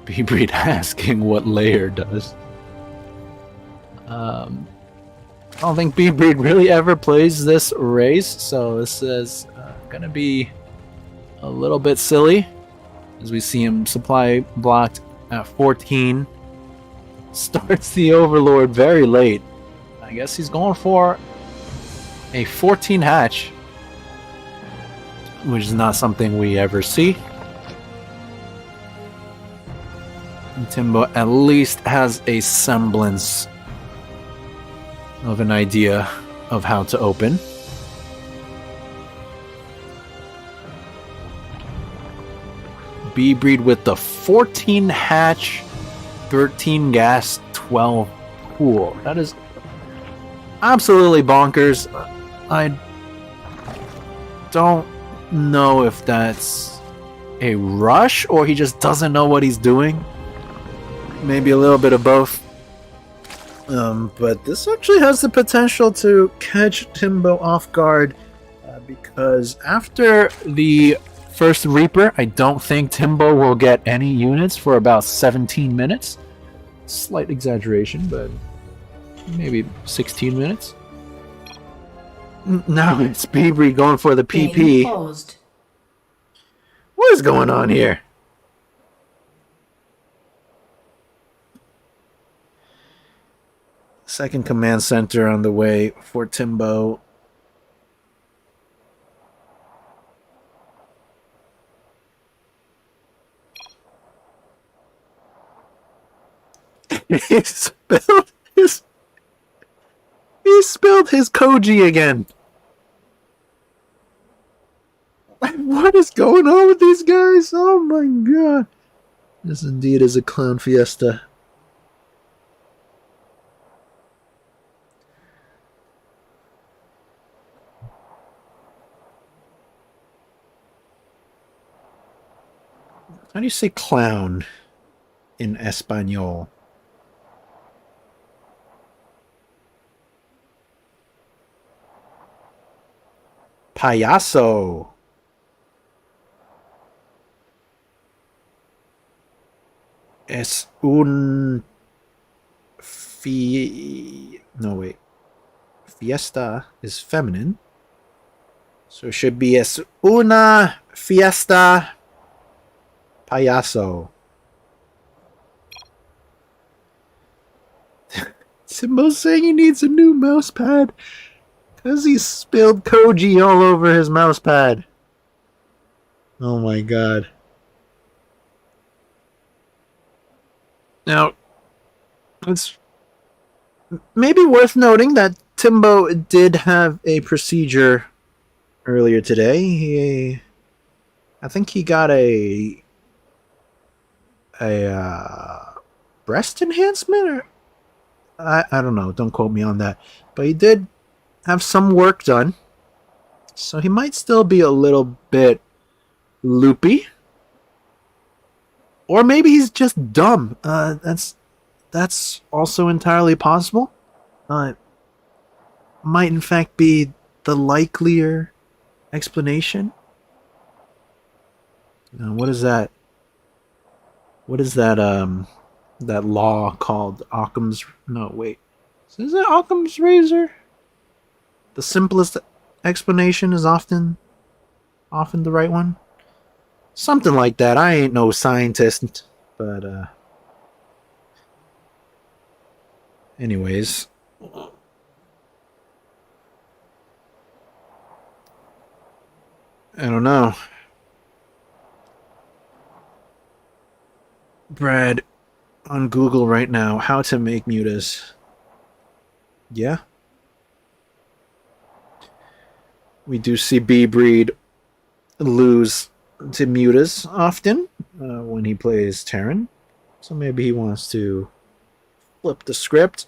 B-Breed asking what layer does. I don't think B-Breed really ever plays this race, so this is gonna be a little bit silly. As we see him supply blocked at 14. Starts the Overlord very late. I guess he's going for a 14 hatch, which is not something we ever see. And Timbo at least has a semblance of an idea of how to open. B-Breed with the 14 hatch, 13 gas, 12 pool. That is absolutely bonkers. I don't know if that's a rush or he just doesn't know what he's doing. Maybe a little bit of both. But this actually has the potential to catch Timbo off guard because after the first Reaper, I don't think Timbo will get any units for about 17 minutes. Slight exaggeration, but maybe 16 minutes. Now it's B-Breed going for the PP. What is going on here? Second command center on the way for Timbo. He spilled his Koji again. What is going on with these guys? Oh my god. This indeed is a clown fiesta. How do you say clown in Espanol? Payaso. Es un no wait. Fiesta is feminine. So it should be es una fiesta payaso. Timbo's saying he needs a new mouse pad because he spilled Koji all over his mouse pad. Oh my god. Now, it's maybe worth noting that Timbo did have a procedure earlier today. I think he got a breast enhancement, or I don't know. Don't quote me on that. But he did have some work done, so he might still be a little bit loopy. Or maybe he's just dumb. That's also entirely possible. Might in fact be the likelier explanation. What is that? What is that? That law called Occam's? No, wait. Is it Occam's razor? The simplest explanation is often the right one. Something like that. I ain't no scientist, but anyways, I don't know. Brad, on Google right now, how to make mutas. Yeah, we do see B Breed lose to mutas often when he plays Terran. So maybe he wants to flip the script.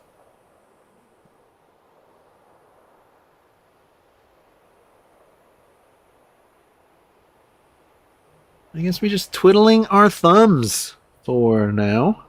I guess we're just twiddling our thumbs for now.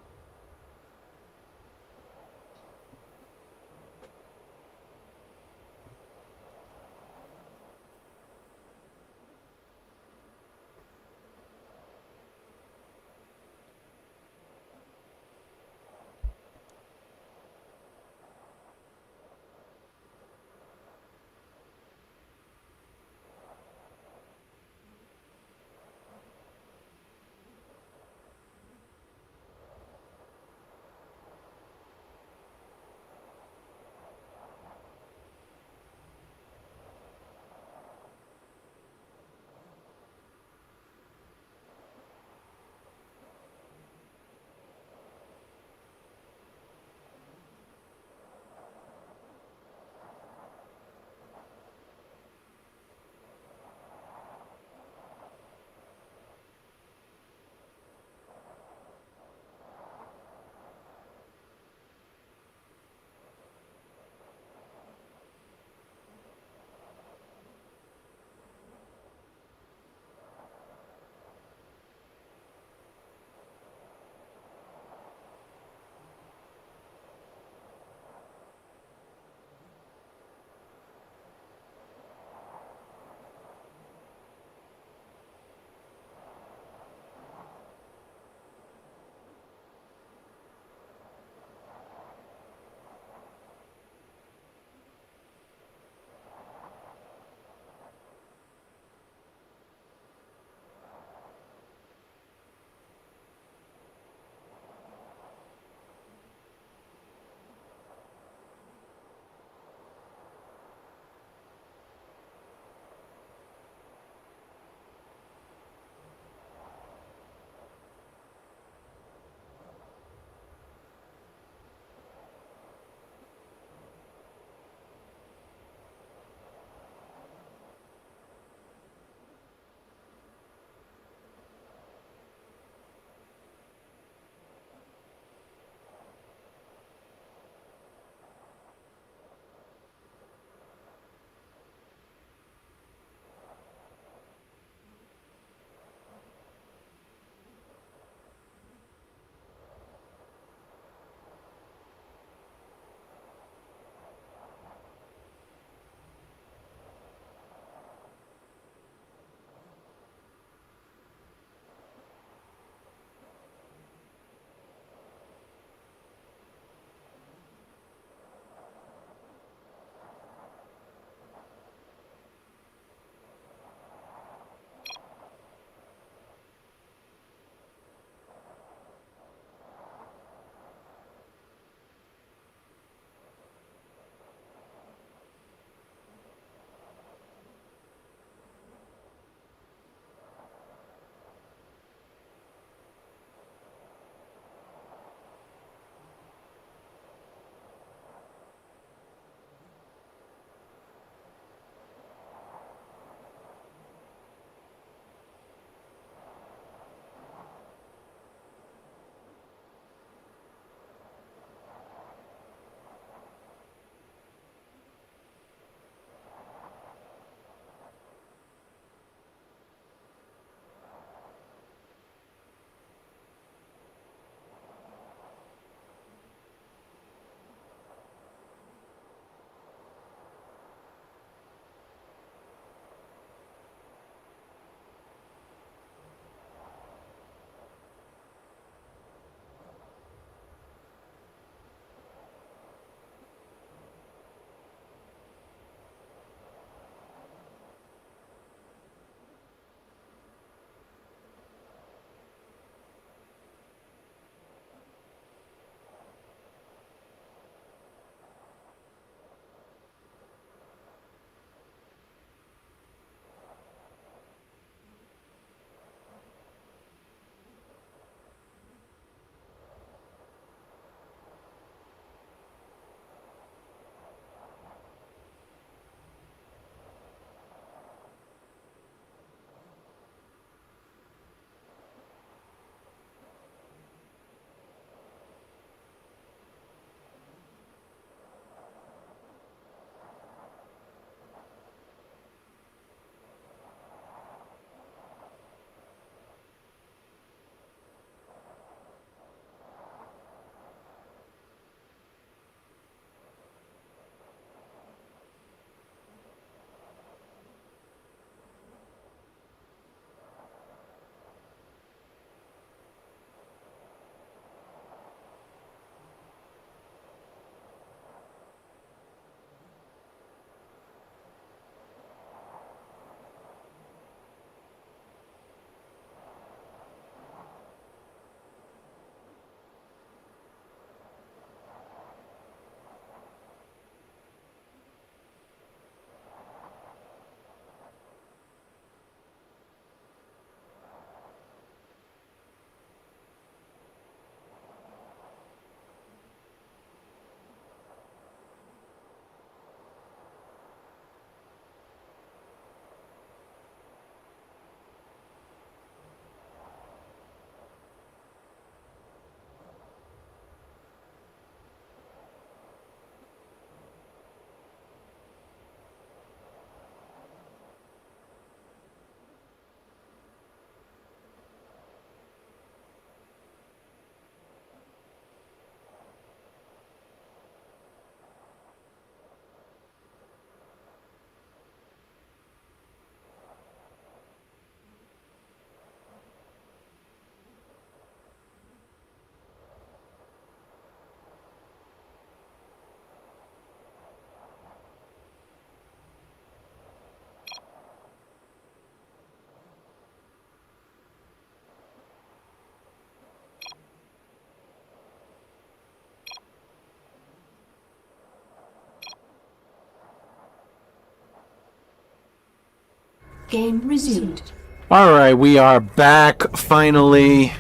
Game resumed. Alright, we are back finally.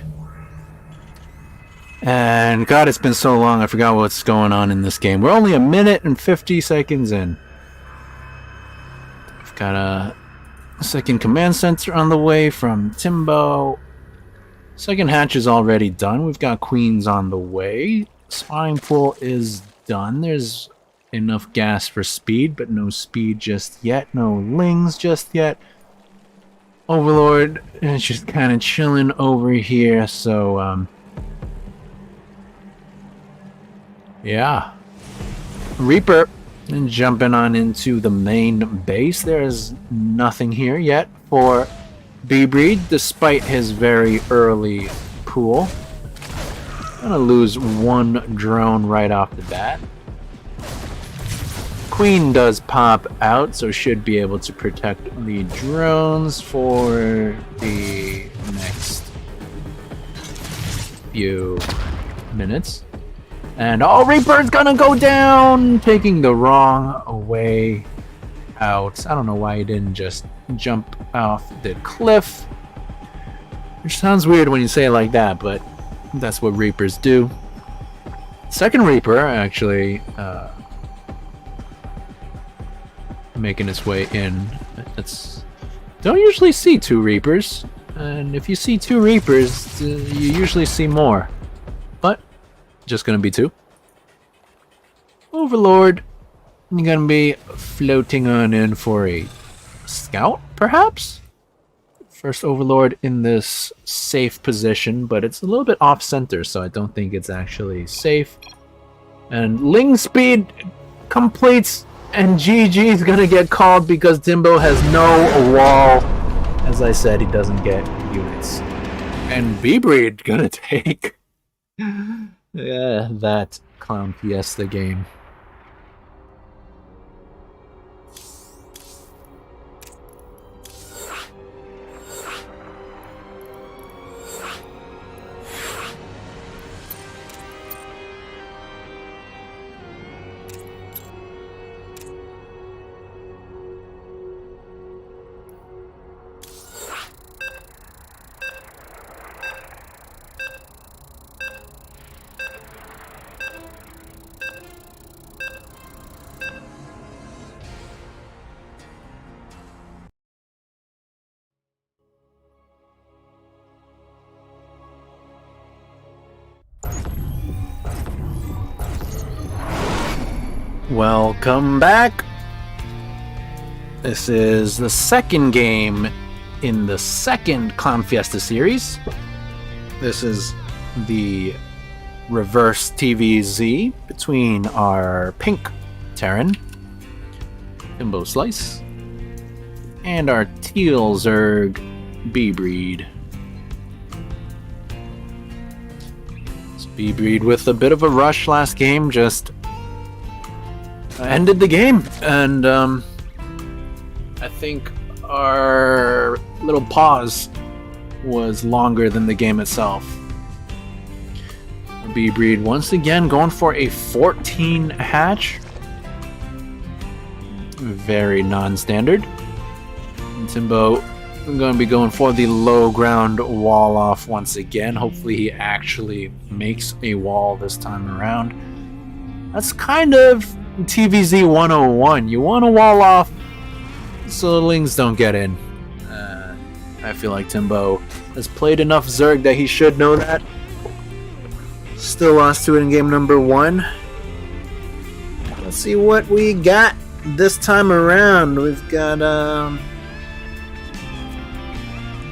And God, it's been so long, I forgot what's going on in this game. We're only 1 minute and 50 seconds in. We've got a second command center on the way from Timbo. Second hatch is already done. We've got queens on the way. Spawning pool is done. There's enough gas for speed, but no speed just yet. No lings just yet. Overlord is just kind of chilling over here, so, yeah. Reaper and jumping on into the main base. There's nothing here yet for B-Breed, despite his very early pool. Gonna lose one drone right off the bat. Queen does pop out, so should be able to protect the drones for the next few minutes. And Reaper's gonna go down, taking the wrong way out. I don't know why he didn't just jump off the cliff. Which sounds weird when you say it like that, but that's what Reapers do. Second Reaper, actually, making its way in. Don't usually see 2 Reapers, and if you see 2 Reapers, you usually see more. But just gonna be 2. Overlord, you're gonna be floating on in for a scout, perhaps? First Overlord in this safe position, but it's a little bit off-center, so I don't think it's actually safe. And Ling speed completes, and GG is gonna get called because Timbo has no wall. As I said, he doesn't get units. And B-Breed gonna take that Clown Fiesta game. Welcome back! This is the second game in the second Clown Fiesta series. This is the reverse TVZ between our pink Terran, Timbo Slice, and our teal Zerg B-Breed. B-Breed with a bit of a rush last game, just ended the game, and I think our little pause was longer than the game itself. B-Breed once again going for a 14 hatch. Very non-standard. And Timbo going to be going for the low ground wall off once again. Hopefully he actually makes a wall this time around. That's kind of TVZ 101. You want to wall off so the Lings don't get in. I feel like Timbo has played enough Zerg that he should know that. Still lost to it in game number 1. Let's see what we got this time around. We've got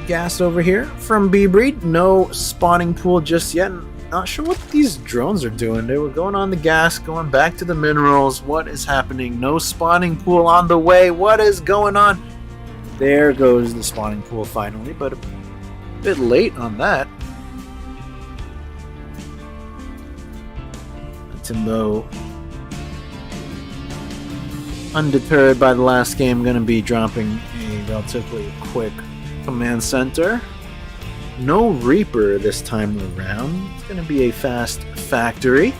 gas over here from B-Breed. No spawning pool just yet. Not sure what these drones are doing. They were going on the gas, going back to the minerals. What is happening? No spawning pool on the way. What is going on? There goes the spawning pool finally, but a bit late on that. Timbo, undeterred by the last game, going to be dropping a relatively quick command center. No Reaper this time around. It's going to be a fast factory.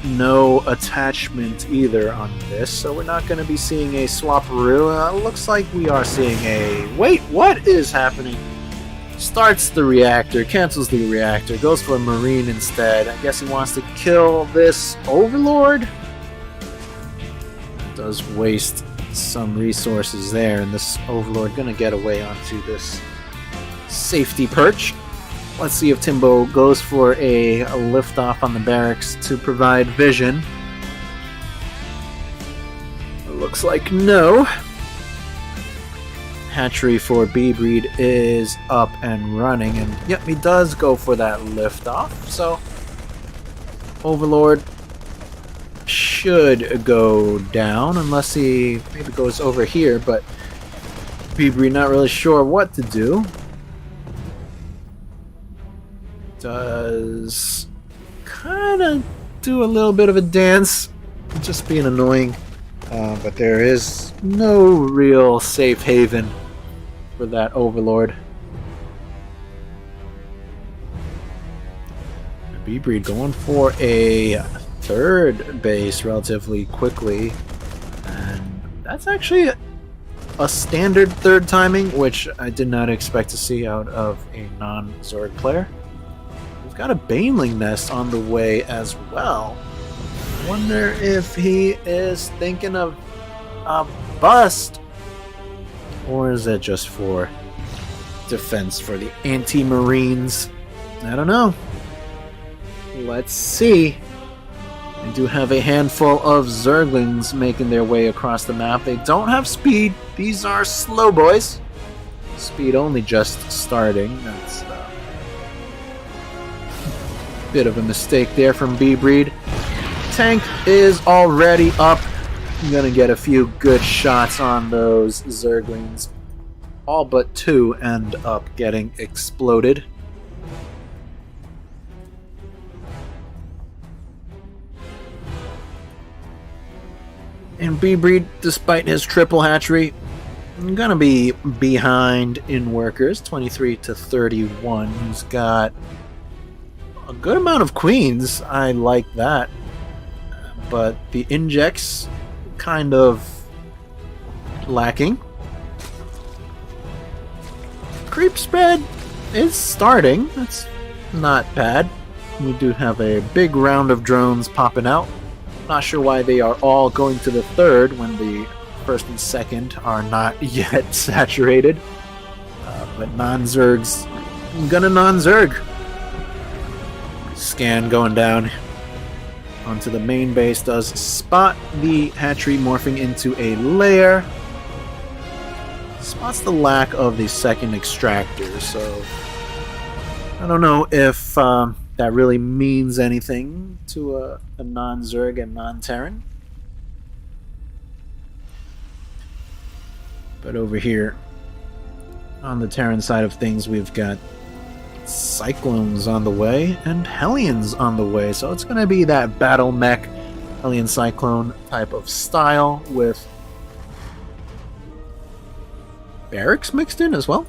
No attachment either on this, so we're not going to be seeing a swapperoo. Looks like we are seeing a... Wait, what is happening? Starts the reactor, cancels the reactor, goes for a marine instead. I guess he wants to kill this overlord? Does waste some resources there, and this overlord going to get away onto this safety perch. Let's see if Timbo goes for a liftoff on the barracks to provide vision. Looks like no. Hatchery for B-Breed is up and running, and yep, he does go for that liftoff. So Overlord should go down unless he maybe goes over here, but B-Breed not really sure what to do. Does kind of do a little bit of a dance, just being annoying, but there is no real safe haven for that overlord. B-Breed going for a third base relatively quickly, and that's actually a standard third timing, which I did not expect to see out of a non-Zerg player. We've got a Baneling nest on the way as well. Wonder if he is thinking of a bust, or is it just for defense for the anti-marines? I don't know. Let's see. I do have a handful of Zerglings making their way across the map. They don't have speed. These are slow boys. Speed only just starting. That's bit of a mistake there from B-Breed. Tank is already up. I'm gonna get a few good shots on those Zerglings. All but two end up getting exploded. And B-Breed, despite his triple hatchery, gonna be behind in workers, 23 to 31. He's got a good amount of queens. I like that, but the injects kind of lacking. Creep spread is starting. That's not bad. We do have a big round of drones popping out. Not sure why they are all going to the third when the first and second are not yet saturated, but non-Zergs gonna non-Zerg. Scan going down onto the main base, does spot the hatchery morphing into a lair. Spots the lack of the second extractor, so I don't know if that really means anything to a non-Zerg and non-Terran. But over here on the Terran side of things, we've got Cyclones on the way and Hellions on the way, so it's going to be that battle mech Hellion Cyclone type of style with barracks mixed in as well.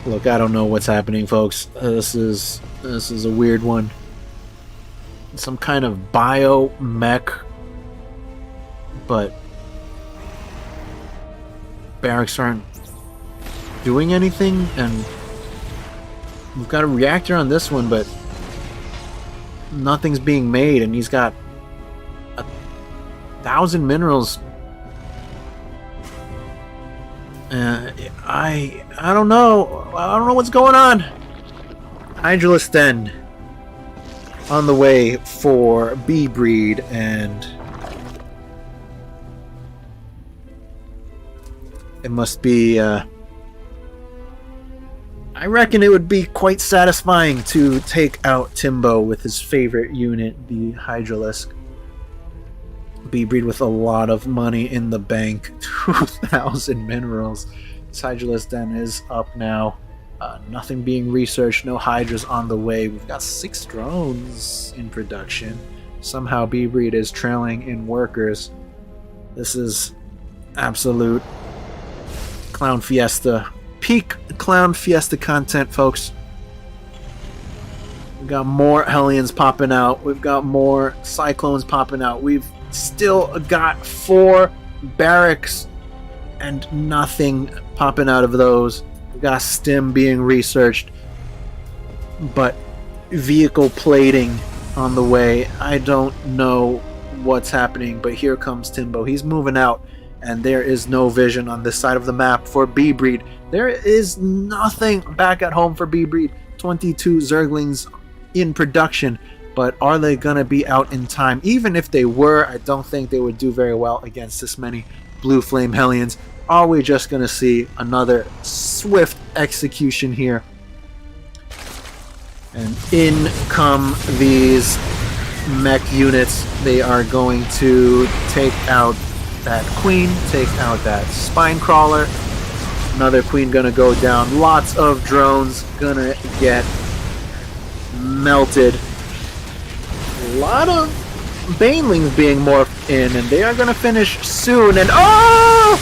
Look, I don't know what's happening, folks. This is a weird one. Some kind of bio mech, but barracks aren't doing anything, and we've got a reactor on this one, but nothing's being made, and he's got 1,000 minerals. I don't know. I don't know what's going on. Hydralisk Den on the way for B-Breed, and it must be I reckon it would be quite satisfying to take out Timbo with his favorite unit, the Hydralisk. B-Breed with a lot of money in the bank, 2,000 minerals. This Hydralisk Den is up now. Nothing being researched, no Hydras on the way. We've got 6 drones in production. Somehow B-Breed is trailing in workers. This is absolute Clown Fiesta. Peak Clown Fiesta content, folks. We've got more Hellions popping out. We've got more Cyclones popping out. We've still got 4 barracks and nothing popping out of those. We've got Stim being researched. But vehicle plating on the way. I don't know what's happening, but here comes Timbo. He's moving out, and there is no vision on this side of the map for B-Breed. There is nothing back at home for B-Breed. 22 Zerglings in production, but are they going to be out in time? Even if they were, I don't think they would do very well against this many Blue Flame Hellions. Are we just going to see another swift execution here? And in come these mech units. They are going to take out that queen, take out that spine crawler. Another queen gonna go down. Lots of drones gonna get melted. A lot of banelings being morphed in, and they are gonna finish soon. And oh!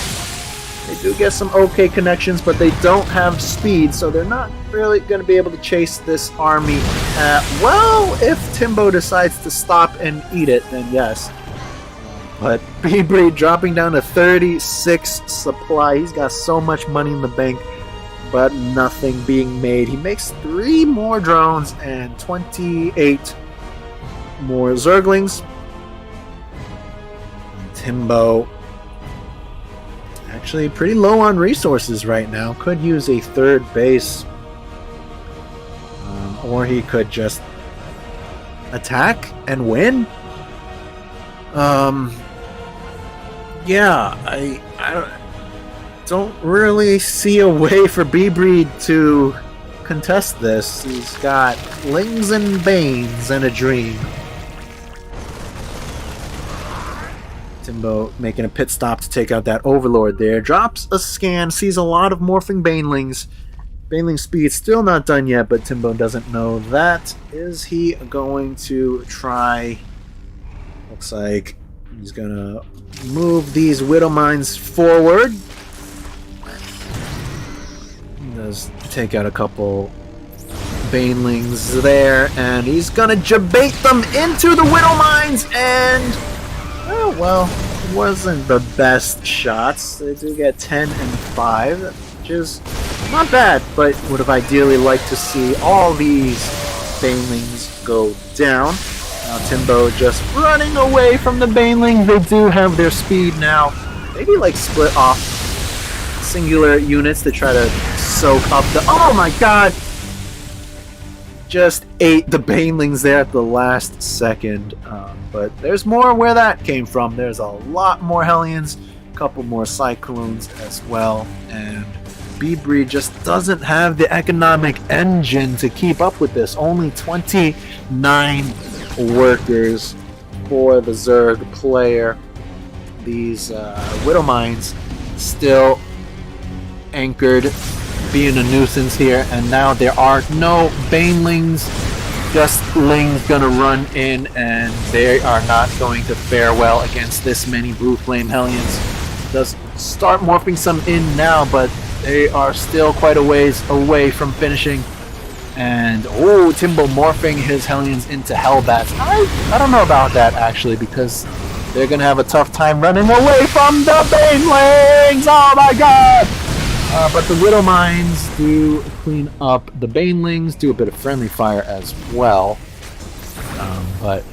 They do get some okay connections, but they don't have speed, so they're not really going to be able to chase this army. Well, if Timbo decides to stop and eat it, then yes. But B-Breed dropping down to 36 supply. He's got so much money in the bank, but nothing being made. He makes 3 more drones and 28 more Zerglings. And Timbo actually pretty low on resources right now. Could use a 3rd base. Or he could just attack and win. Yeah, I don't really see a way for B-Breed to contest this. He's got Lings and Banes and a dream. Timbo making a pit stop to take out that Overlord there. Drops a scan, sees a lot of morphing Banelings. Baneling speed still not done yet, but Timbo doesn't know that. Is he going to try? Looks like he's gonna move these Widow Mines forward. He does take out a couple Banelings there, and he's gonna jabate them into the Widow Mines, and oh, well, it wasn't the best shots. They do get 10 and 5, which is not bad, but would have ideally liked to see all these Banelings go down. Now Timbo just running away from the Banelings. They do have their speed now. Maybe like split off singular units to try to soak up the... Oh my god! Just ate the Banelings there at the last second. But there's more where that came from. There's a lot more Hellions, a couple more Cyclones as well, and B-Breed just doesn't have the economic engine to keep up with this. Only 29 workers for the Zerg player. These Widow Mines still anchored, being a nuisance here, and now there are no Banelings. Just Ling's gonna run in, and they are not going to fare well against this many Blue Flame Hellions. Does start morphing some in now, but they are still quite a ways away from finishing. And oh, Timbo morphing his Hellions into Hellbats. I don't know about that actually, because they're gonna have a tough time running away from the Banelings. Oh my god! But the Widow Mines do clean up the Banelings, do a bit of friendly fire as well. But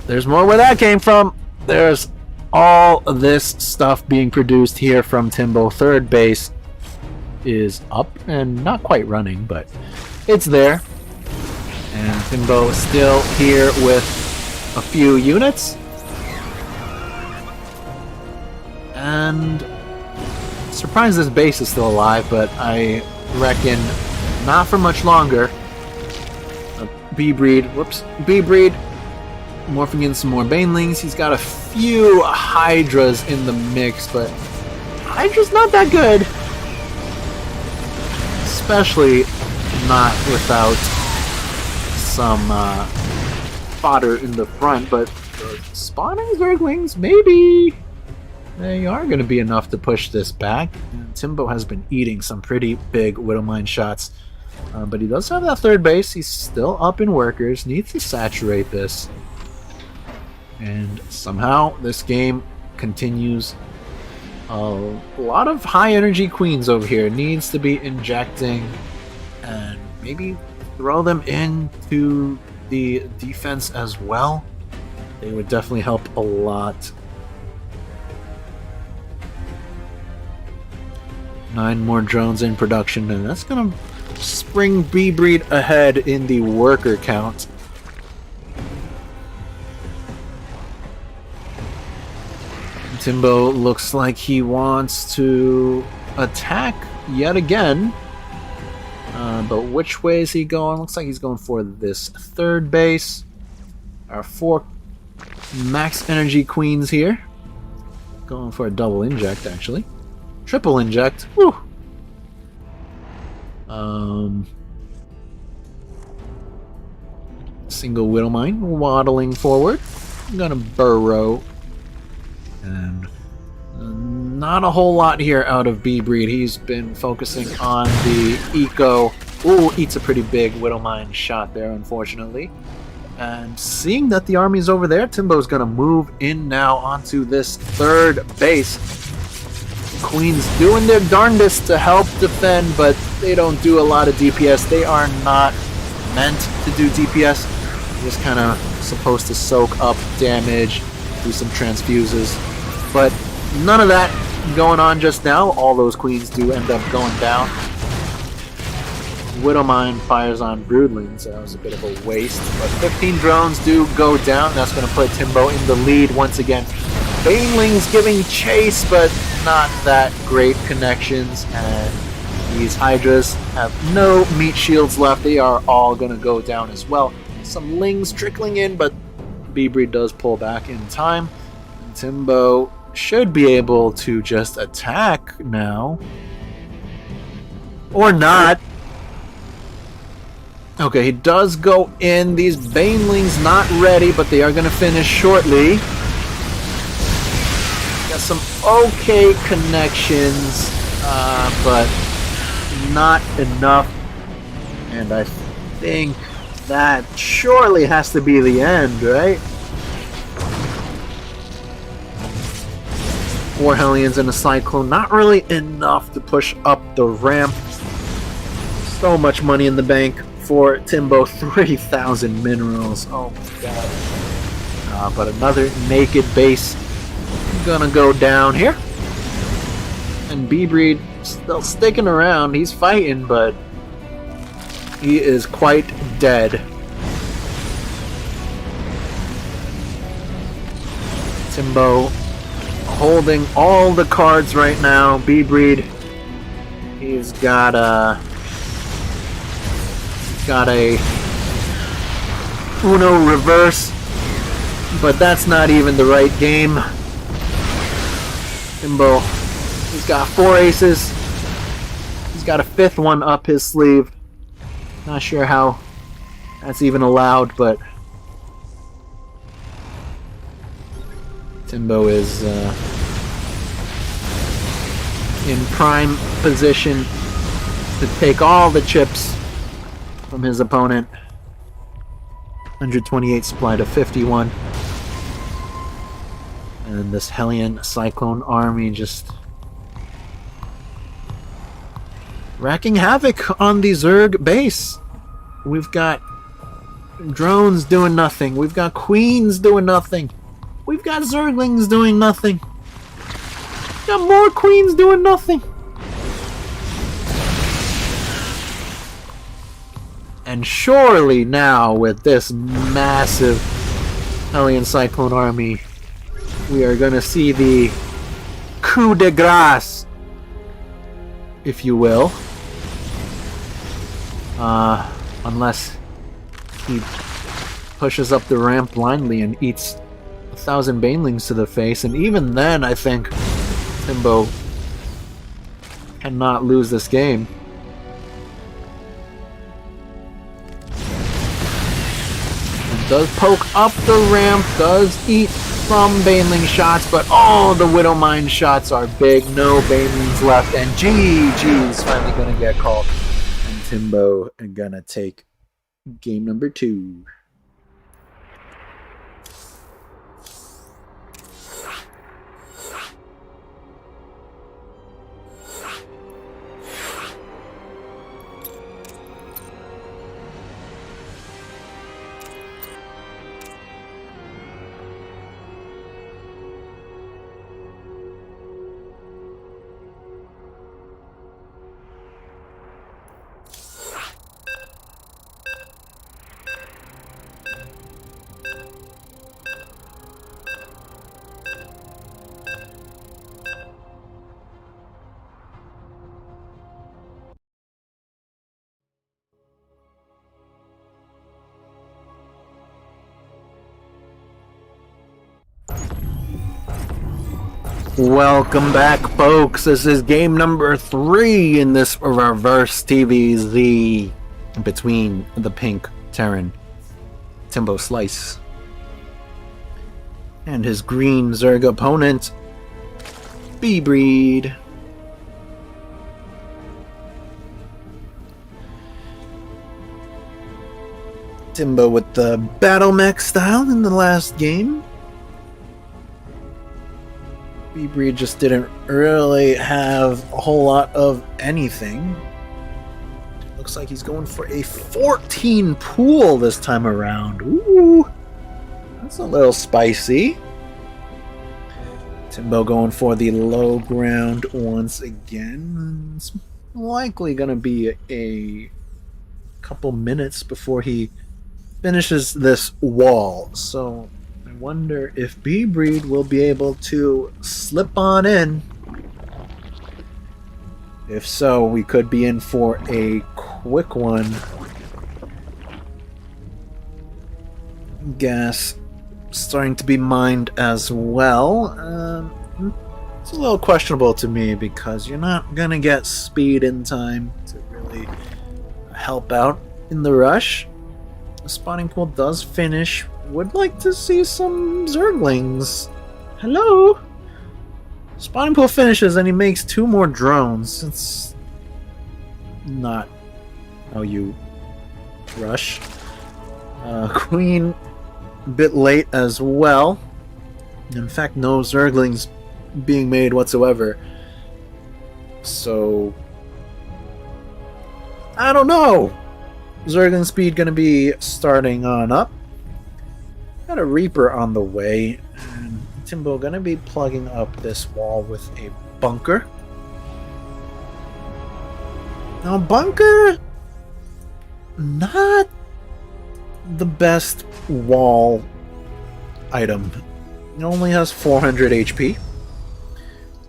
there's more where that came from. There's all this stuff being produced here from Timbo. 3rd base is up and not quite running, but it's there. And Timbo still here with a few units. And surprised this base is still alive, but I reckon not for much longer. B-Breed morphing in some more Banelings. He's got a few Hydras in the mix, but Hydra's not that good. Especially not without some fodder in the front, but the spawning Zerglings, maybe they are going to be enough to push this back. And Timbo has been eating some pretty big Widowmine shots. But he does have that third base. He's still up in workers. Needs to saturate this. And somehow this game continues. A lot of high energy queens over here. Needs to be injecting and maybe throw them into the defense as well. They would definitely help a lot. 9 more drones in production, and that's gonna spring B-Breed ahead in the worker count. Timbo looks like he wants to attack yet again. But which way is he going? Looks like he's going for this third base. Our 4 max energy queens here. Going for a double inject, actually. Triple inject. Woo! Single Widow Mine waddling forward. I'm gonna burrow. And not a whole lot here out of B-Breed. He's been focusing on the eco. Ooh, eats a pretty big Widow Mine shot there, unfortunately. And seeing that the army's over there, Timbo's gonna move in now onto this third base. Queens doing their darndest to help defend, but they don't do a lot of DPS. They are not meant to do DPS. They're just kind of supposed to soak up damage, do some transfuses. But none of that going on just now. All those queens do end up going down. Widowmine fires on Broodlings, so that was a bit of a waste. But 15 drones do go down. That's going to put Timbo in the lead once again. Banelings giving chase, but not that great connections. And these Hydras have no meat shields left. They are all going to go down as well. Some Lings trickling in, but B-Breed does pull back in time. And Timbo should be able to just attack now. Or not. Okay, he does go in. These Banelings not ready, but they are going to finish shortly. Got some okay connections, but not enough. And I think that surely has to be the end, right? 4 Hellions and a Cyclone. Not really enough to push up the ramp. So much money in the bank for Timbo. 3,000 minerals. Oh my god. But another naked base gonna go down here. And B-Breed still sticking around. He's fighting, but he is quite dead. Timbo holding all the cards right now. B-Breed, he's got a Uno reverse, but that's not even the right game. Timbo, he's got 4 aces. He's got a 5th one up his sleeve. Not sure how that's even allowed, but Timbo is in prime position to take all the chips from his opponent. 128 supply to 51. And this Hellion Cyclone army just wreaking havoc on the Zerg base. We've got drones doing nothing. We've got queens doing nothing. We've got Zerglings doing nothing. We've got more queens doing nothing. And surely now, with this massive Hellion Cyclone army, we are going to see the coup de grace, if you will. Unless he pushes up the ramp blindly and eats 1,000 Banelings to the face, and even then I think Timbo cannot lose this game. And does poke up the ramp, does eat some Baneling shots, but oh, the Widow Mine shots are big. No Banelings left, and GG's finally gonna get called. And Timbo gonna take game number 2. Welcome back, folks. This is game number 3 in this reverse TVZ between the pink Terran Timbo Slice and his green Zerg opponent, B-Breed. Timbo with the battle mech style in the last game. B-Breed just didn't really have a whole lot of anything. Looks like he's going for a 14 pool this time around. Ooh, that's a little spicy. Timbo going for the low ground once again. It's likely going to be a couple minutes before he finishes this wall. So I wonder if B-Breed will be able to slip on in. If so, we could be in for a quick one. Gas starting to be mined as well. It's a little questionable to me because you're not going to get speed in time to really help out in the rush. The spawning pool does finish. Would like to see some Zerglings. Hello? Spawning pool finishes and he makes 2 more drones. It's not how you rush. Queen a bit late as well. In fact, no Zerglings being made whatsoever. So I don't know. Zergling speed gonna be starting on up. Got a Reaper on the way, and Timbo gonna be plugging up this wall with a bunker. Now, bunker, not the best wall item. It only has 400 HP,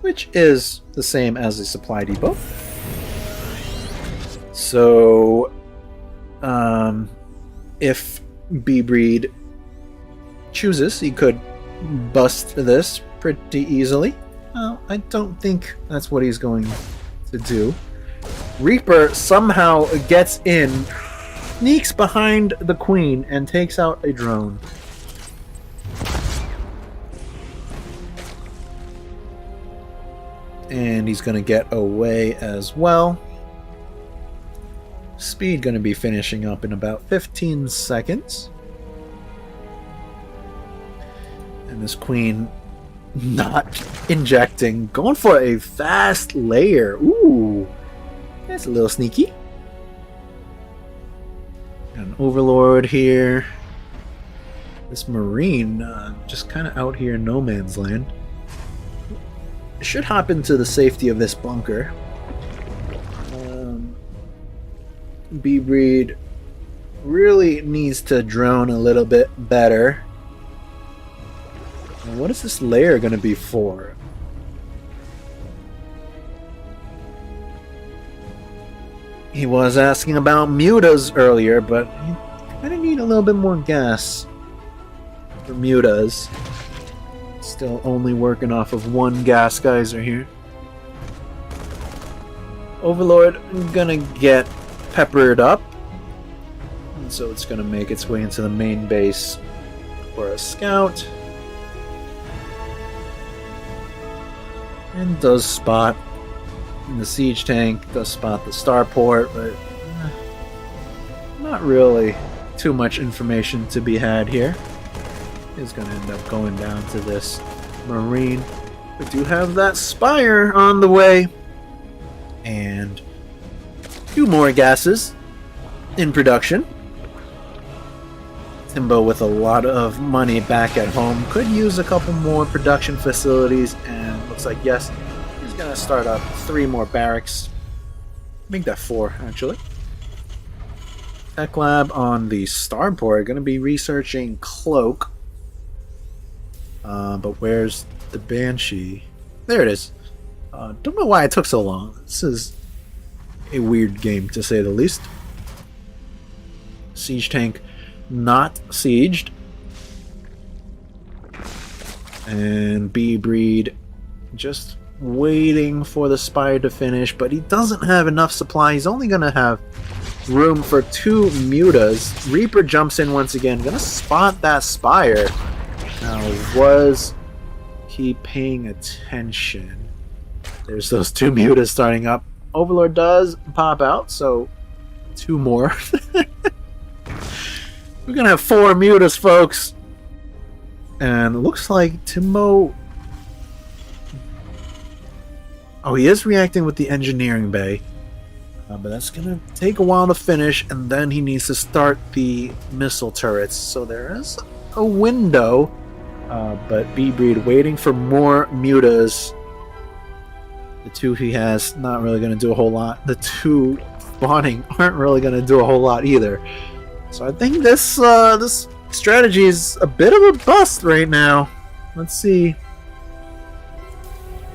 which is the same as a supply depot. So, if B-Breed chooses, he could bust this pretty easily. I don't think that's what he's going to do. Reaper somehow gets in, sneaks behind the Queen, and takes out a drone. And he's going to get away as well. Speed going to be finishing up in about 15 seconds. And this Queen not injecting. Going for a fast layer. Ooh. That's a little sneaky. An Overlord here. This Marine just kind of out here in no man's land. Should hop into the safety of this bunker. B-Breed really needs to drone a little bit better. And what is this layer going to be for? He was asking about mutas earlier, but you kind of need a little bit more gas for mutas. Still only working off of 1 gas geyser here. Overlord gonna get peppered up, and so it's gonna make its way into the main base for a scout. And does spot the siege tank, does spot the starport, but not really too much information to be had here. He's going to end up going down to this marine. We do have that spire on the way. And 2 more gases in production. Timbo, with a lot of money back at home, could use a couple more production facilities, and looks like, yes, he's going to start up 3 more barracks. Make that 4, actually. Tech Lab on the starboard, going to be researching Cloak. But where's the Banshee? There it is. Don't know why it took so long. This is a weird game, to say the least. Siege tank not sieged. And B-Breed just waiting for the spire to finish, but he doesn't have enough supply. He's only going to have room for 2 mutas. Reaper jumps in once again, going to spot that spire. Now, was he paying attention? There's those 2 mutas starting up. Overlord does pop out, so 2 more. We're going to have 4 mutas, folks. And it looks like Timbo... Oh, he is reacting with the engineering bay. But that's going to take a while to finish, and then he needs to start the missile turrets. So there is a window, but B-Breed waiting for more mutas. The 2 he has not really going to do a whole lot. The 2 spawning aren't really going to do a whole lot either. So I think this this strategy is a bit of a bust right now. Let's see.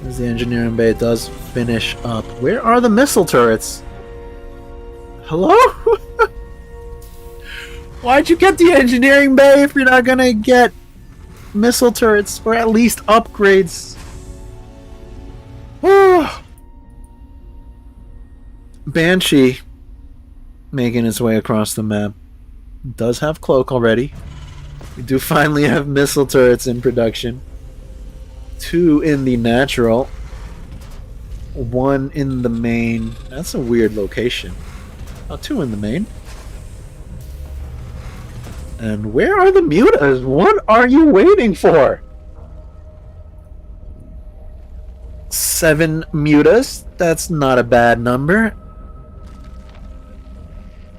As the engineering bay does finish up. Where are the missile turrets? Hello? Why'd you get the engineering bay if you're not gonna get missile turrets or at least upgrades? Banshee making its way across the map. Does have Cloak already. We do finally have missile turrets in production. 2 in the natural. 1 in the main. That's a weird location. Oh, 2 in the main. And where are the mutas? What are you waiting for? 7 mutas. That's not a bad number.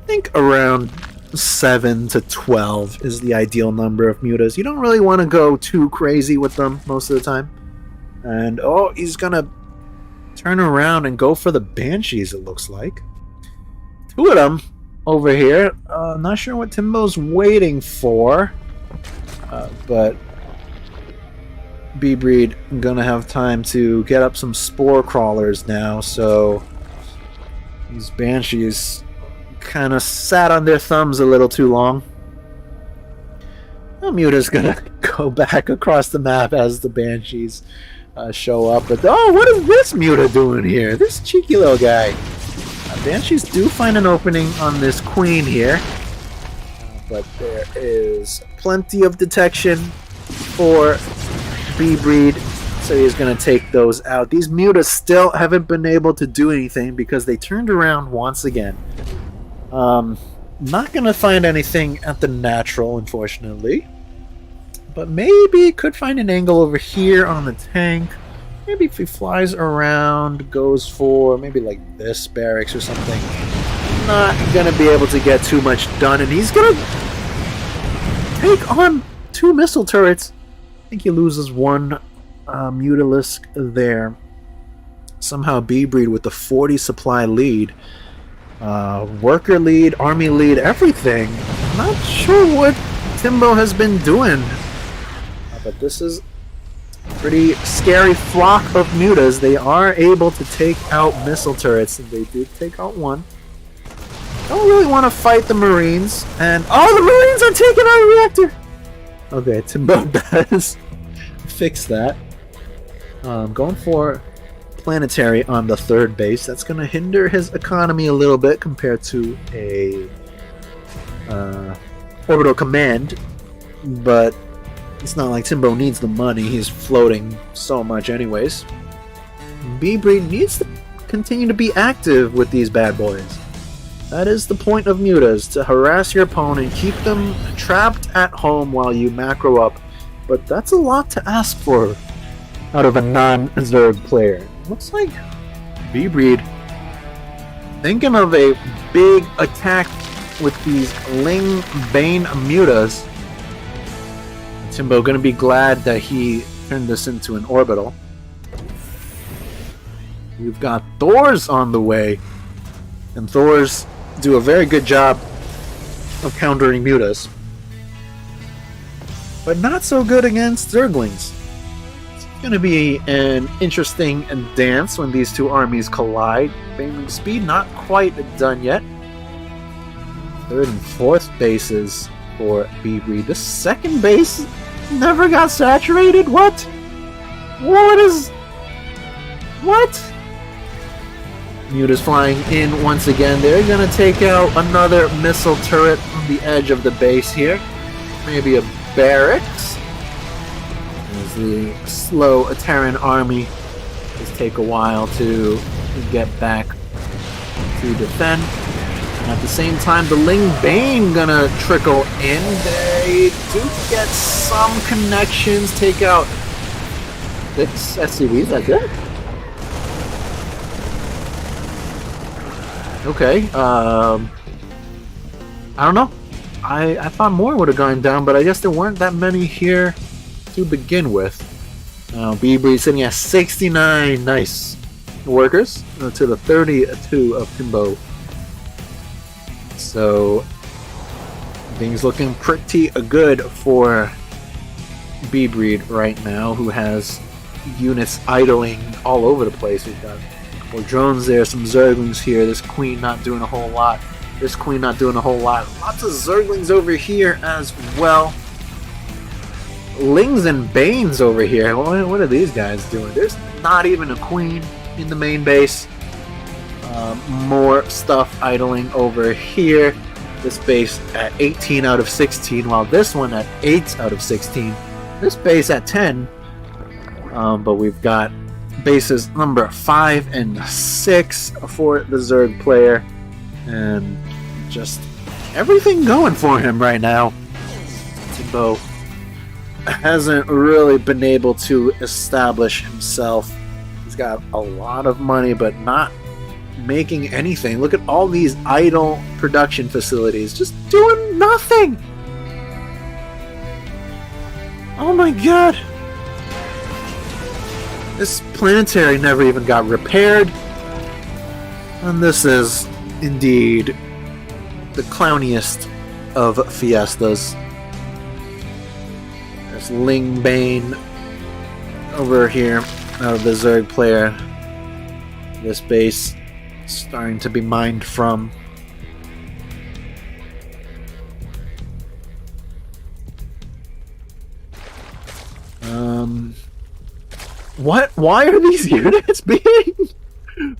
I think around 7 to 12 is the ideal number of mutas. You don't really want to go too crazy with them most of the time. And oh, he's gonna turn around and go for the Banshees, it looks like. 2 of them over here. Not sure what Timbo's waiting for. But B-Breed gonna have time to get up some spore crawlers now, so these Banshees kind of sat on their thumbs a little too long. Muta's gonna go back across the map as the Banshees show up. But oh, what is this Muta doing here? This cheeky little guy. Banshees do find an opening on this queen here, but there is plenty of detection for B-Breed, so he's gonna take those out. These Mutas still haven't been able to do anything because they turned around once again. Not gonna find anything at the natural, unfortunately. But maybe could find an angle over here on the tank. Maybe if he flies around, goes for maybe like this barracks or something. Not gonna be able to get too much done, and he's gonna take on 2 missile turrets. I think he loses 1 Mutalisk there. Somehow B-Breed with the 40 supply lead. Worker lead, army lead, everything. Not sure what Timbo has been doing. But this is a pretty scary flock of mutas. They are able to take out missile turrets, and they did take out 1. Don't really want to fight the Marines, and oh, the Marines are taking out a reactor! Okay, Timbo does fix that. Going for planetary on the 3rd base. That's going to hinder his economy a little bit compared to a orbital command, but it's not like Timbo needs the money. He's floating so much anyways. B-Breed needs to continue to be active with these bad boys. That is the point of mutas, to harass your opponent, keep them trapped at home while you macro up. But that's a lot to ask for out of a non-Zerg player. Looks like B-Breed thinking of a big attack with these Ling Bane mutas. Timbo gonna be glad that he turned this into an orbital. You've got Thors on the way, and Thors do a very good job of countering mutas, but not so good against Zerglings. It's going to be an interesting dance when these two armies collide. Baneling speed not quite done yet. Third and fourth bases for B-Breed. The second base never got saturated? What? What? Mutas flying in once again. They're going to take out another missile turret on the edge of the base here. Maybe a barracks. As the slow Terran army just take a while to get back to defend. And at the same time, the Ling Bane gonna trickle in. They do get some connections. Take out 6 SCVs, that's it? Okay, I don't know. I thought more would have gone down, but I guess there weren't that many here to begin with. B-Breed sitting at 69 nice workers to the 32 of Timbo. So things looking pretty good for B-Breed right now, who has units idling all over the place. We've got more drones there, some Zerglings here. This Queen not doing a whole lot. This Queen not doing a whole lot. Lots of Zerglings over here as well. Lings and Banes over here. What are these guys doing? There's not even a Queen in the main base. More stuff idling over here. This base at 18 out of 16, while this one at 8 out of 16. This base at 10. But we've got bases number 5 and 6 for the Zerg player, and just everything going for him right now. Timbo hasn't really been able to establish himself. He's got a lot of money, but not making anything. Look at all these idle production facilities, just doing nothing. Oh my god. This planetary never even got repaired. And this is indeed the clowniest of fiestas. There's Ling Bane over here out of the Zerg player. This base starting to be mined from. What? Why are these units being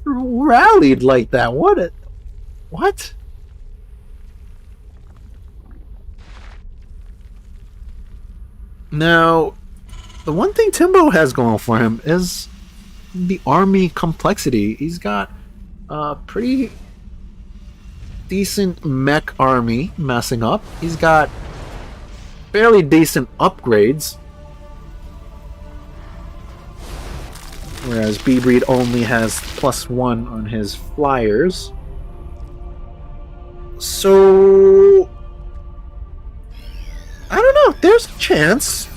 rallied like that? What? Now, the one thing Timbo has going for him is the army complexity. He's got a pretty decent mech army messing up. He's got fairly decent upgrades. Whereas B-Breed only has +1 on his flyers. So I don't know, there's a chance.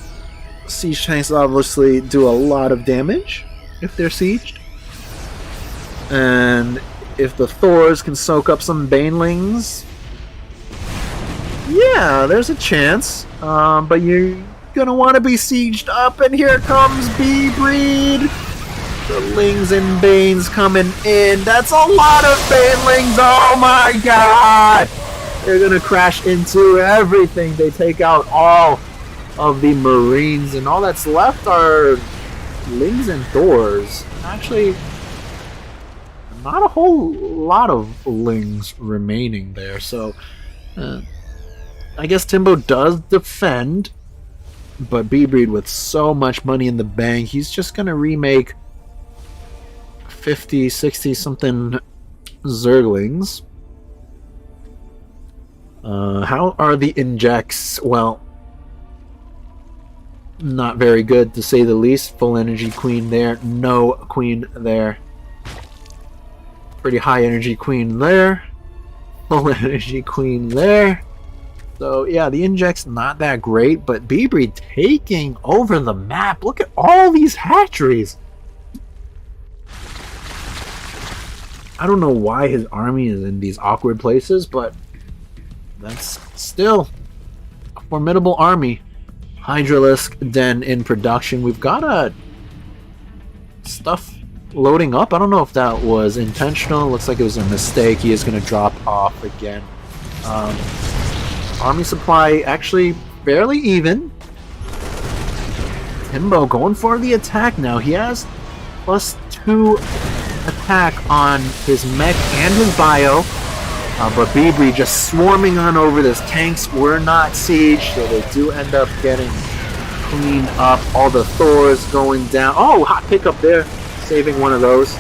Siege tanks obviously do a lot of damage if they're sieged. And if the Thors can soak up some Banelings, yeah, there's a chance. But you're gonna want to be sieged up, and here comes B-Breed. The Lings and Banes coming in. That's a lot of Banelings. Oh my god! They're gonna crash into everything. They take out all of the Marines, and all that's left are Lings and Thors. Actually, not a whole lot of Lings remaining there. So, I guess Timbo does defend, but B-Breed with so much money in the bank, he's just gonna remake 50, 60 something Zerglings. How are the injects? Well, not very good to say the least. Full energy queen there, no queen there. Pretty high energy queen there. Full energy queen there. So yeah, the inject's not that great, but Bibri taking over the map. Look at all these hatcheries. I don't know why his army is in these awkward places, but that's still a formidable army. Hydralisk Den in production. We've got stuff loading up. I don't know if that was intentional. Looks like it was a mistake. He is going to drop off again. Army supply actually fairly even. Timbo going for the attack now. He has +2 attack on his mech and his bio. But Bibri just swarming on over this. Tanks were not sieged, so they do end up getting cleaned up. All the Thors going down. Oh, hot pickup there, saving one of those.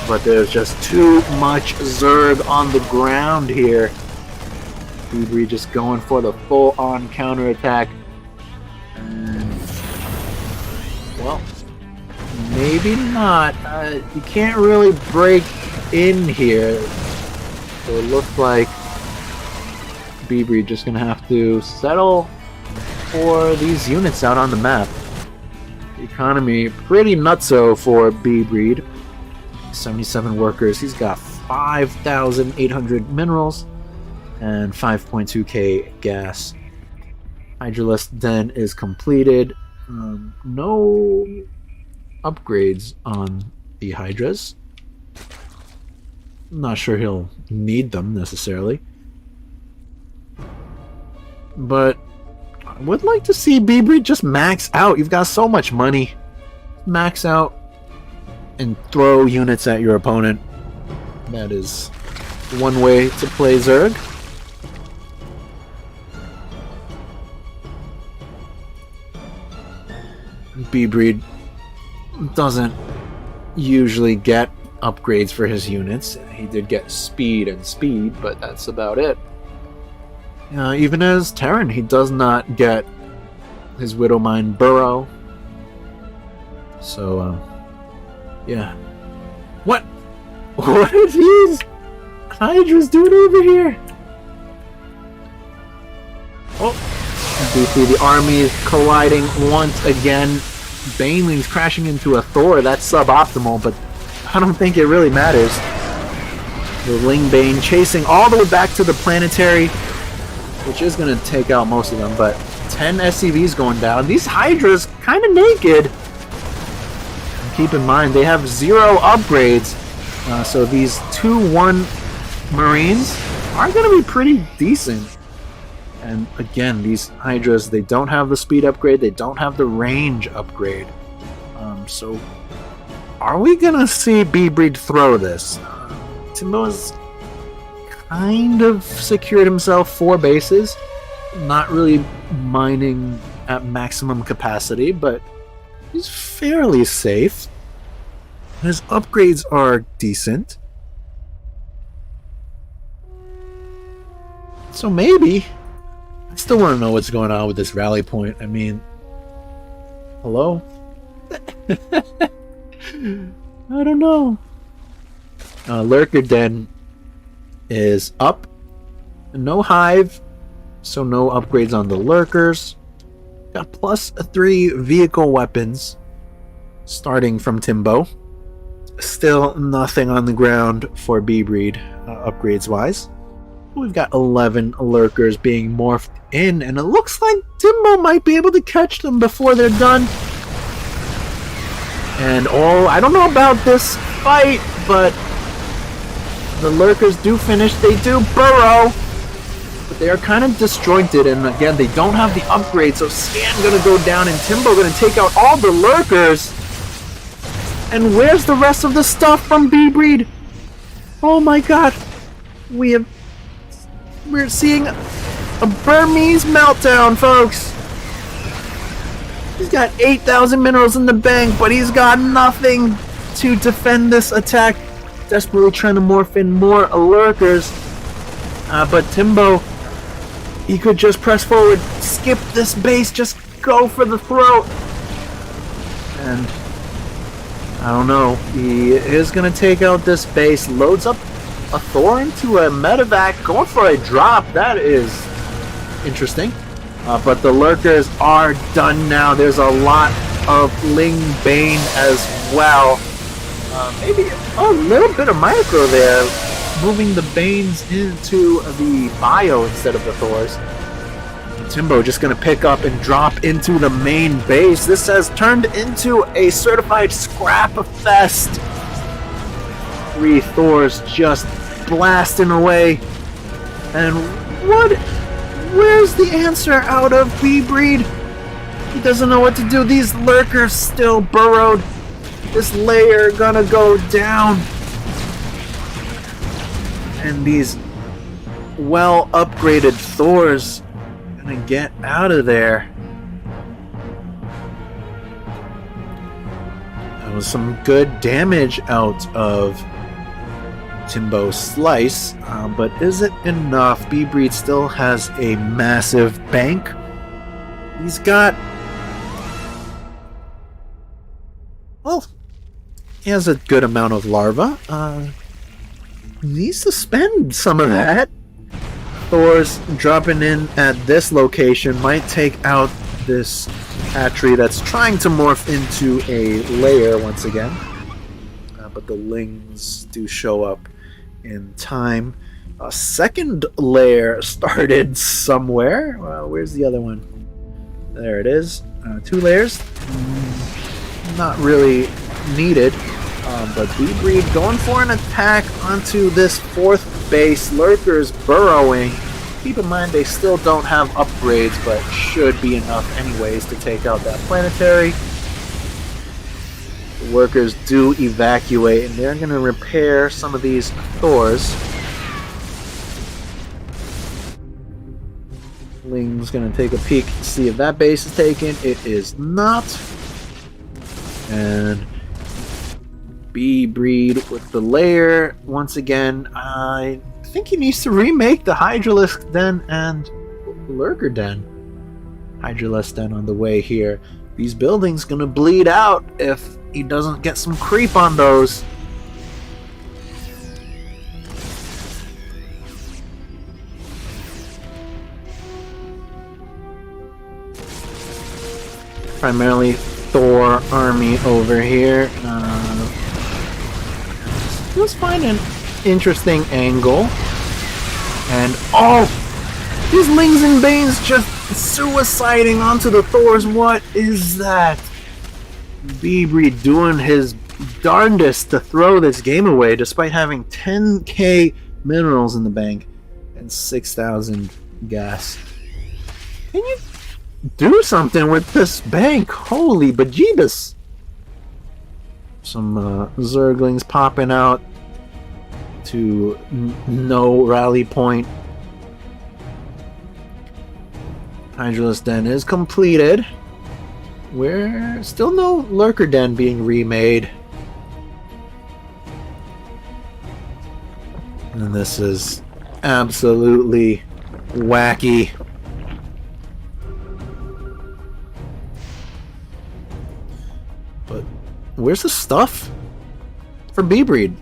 But there's just too much Zerg on the ground here. Bibri just going for the full-on counterattack. And, well, maybe not. You can't really break in here. So it looks like Bibri just gonna have to settle for these units out on the map. The economy pretty nutso for Bibri. 77 workers. He's got 5,800 minerals and 5.2k gas. Hydralisk Den is completed. No upgrades on the Hydras. I'm not sure he'll need them necessarily. But I would like to see Bibri just max out. You've got so much money. Max out and throw units at your opponent. That is one way to play Zerg. Bibri doesn't usually get upgrades for his units. He did get speed and speed, but that's about it. Even as Terran, he does not get his Widowmine Burrow. So, yeah. What? What are these Hydras doing over here? Oh, you see the armies colliding once again. Baneling's crashing into a Thor. That's suboptimal, but I don't think it really matters. The Lingbane chasing all the way back to the planetary, which is going to take out most of them, but 10 SCVs going down. These Hydras kind of naked. And keep in mind, they have 0 upgrades, so these 2-1 Marines are going to be pretty decent. And again, these Hydras, they don't have the speed upgrade, they don't have the range upgrade. So are we gonna see Bibri throw this? Timbo's kind of secured himself 4 bases. Not really mining at maximum capacity, but he's fairly safe. His upgrades are decent. So maybe. I still want to know what's going on with this rally point. I mean, hello? I don't know. Lurker Den is up. No hive, so no upgrades on the lurkers. Got +3 vehicle weapons starting from Timbo. Still nothing on the ground for B-Breed upgrades wise. We've got 11 lurkers being morphed in, and it looks like Timbo might be able to catch them before they're done. And I don't know about this fight, but the lurkers do finish. They do burrow, but they are kind of disjointed, and again, they don't have the upgrade, so Scan gonna go down, and Timbo gonna take out all the lurkers. And where's the rest of the stuff from B-Breed? Oh my god. We're seeing a Burmese meltdown, folks. He's got 8,000 minerals in the bank, but he's got nothing to defend this attack. Desperately trying to morph in more lurkers. But Timbo he could just press forward, skip this base, just go for the throat. And I don't know, he is going to take out this base, loads up a Thor into a medevac, going for a drop. That is interesting. But the lurkers are done now. There's a lot of Ling Bane as well. Maybe a little bit of micro there, moving the Banes into the bio instead of the Thors. Timbo just going to pick up and drop into the main base. This has turned into a certified scrap fest. 3 Thors just blasting away. And where's the answer out of B-Breed? He doesn't know what to do. These lurkers still burrowed. This layer gonna go down. And these well upgraded Thors gonna get out of there. That was some good damage out of Timbo Slice, but is it enough? B-Breed still has a massive bank. He's got... well, he has a good amount of larva. He needs to spend some of that. Thor's dropping in at this location might take out this hatchery that's trying to morph into a lair once again. But the Lings do show up in time. A second lair started somewhere. Well, where's the other one? There it is. 2 layers. Not really needed. But B-Breed going for an attack onto this 4th base. Lurkers burrowing. Keep in mind they still don't have upgrades, but should be enough anyways to take out that planetary. The workers do evacuate, and they're going to repair some of these Thors. Ling's going to take a peek to see if that base is taken. It is not. And B-Breed with the lair once again. I think he needs to remake the Hydralisk Den and Lurker Den. Hydralisk Den on the way here. These buildings gonna bleed out if he doesn't get some creep on those. Primarily Thor army over here. Let's find an interesting angle. And oh! These Lings and Banes just suiciding onto the Thors. What is that? B-Breed doing his darndest to throw this game away despite having 10k minerals in the bank and 6,000 gas. Can you do something with this bank? Holy bejeebus! Some Zerglings popping out to no rally point. Hydralisk Den is completed. We're still no Lurker Den being remade. And this is absolutely wacky. But where's the stuff for B-Breed?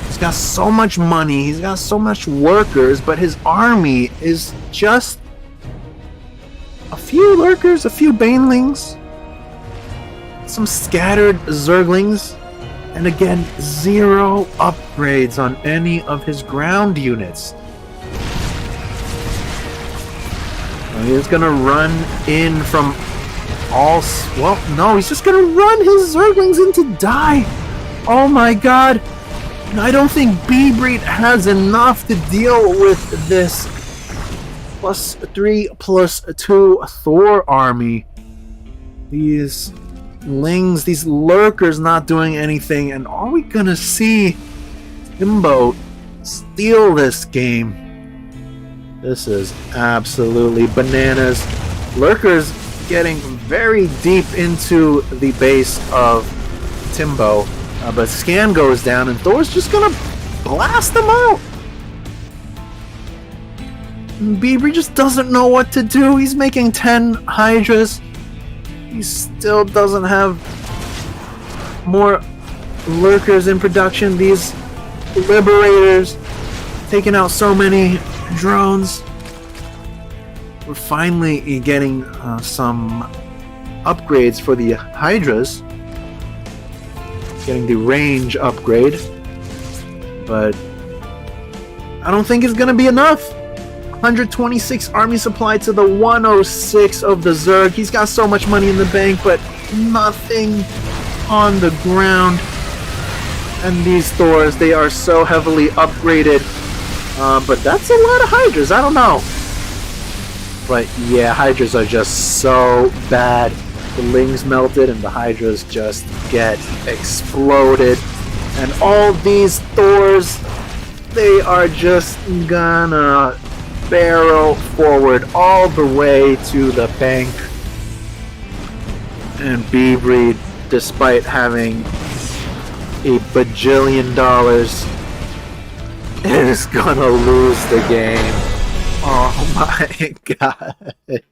He's got so much money, he's got so much workers, but his army is just a few lurkers, a few banelings, some scattered zerglings, and again, 0 upgrades on any of his ground units. He's gonna run in from all... well, no, he's just gonna run his zerglings in to die. Oh my god. I don't think B-Breed has enough to deal with this +3/+2 Thor army. These Lings, these lurkers not doing anything, and are we gonna see Timbo steal this game? This is absolutely bananas. Lurkers getting very deep into the base of Timbo, but Scan goes down and Thor's just gonna blast them out. Bieber just doesn't know what to do. He's making 10 Hydras. He still doesn't have more lurkers in production. These liberators taking out so many drones. We're finally getting some upgrades for the Hydras. Getting the range upgrade. But I don't think it's going to be enough. 126 army supply to the 106 of the Zerg. He's got so much money in the bank, but nothing on the ground. And these Thors, they are so heavily upgraded. But that's a lot of Hydras. I don't know. But yeah, Hydras are just so bad. The Lings melted and the Hydras just get exploded. And all these Thors, they are just gonna barrel forward all the way to the bank. And Beebreed, despite having a bajillion dollars, is gonna lose the game. Oh my god.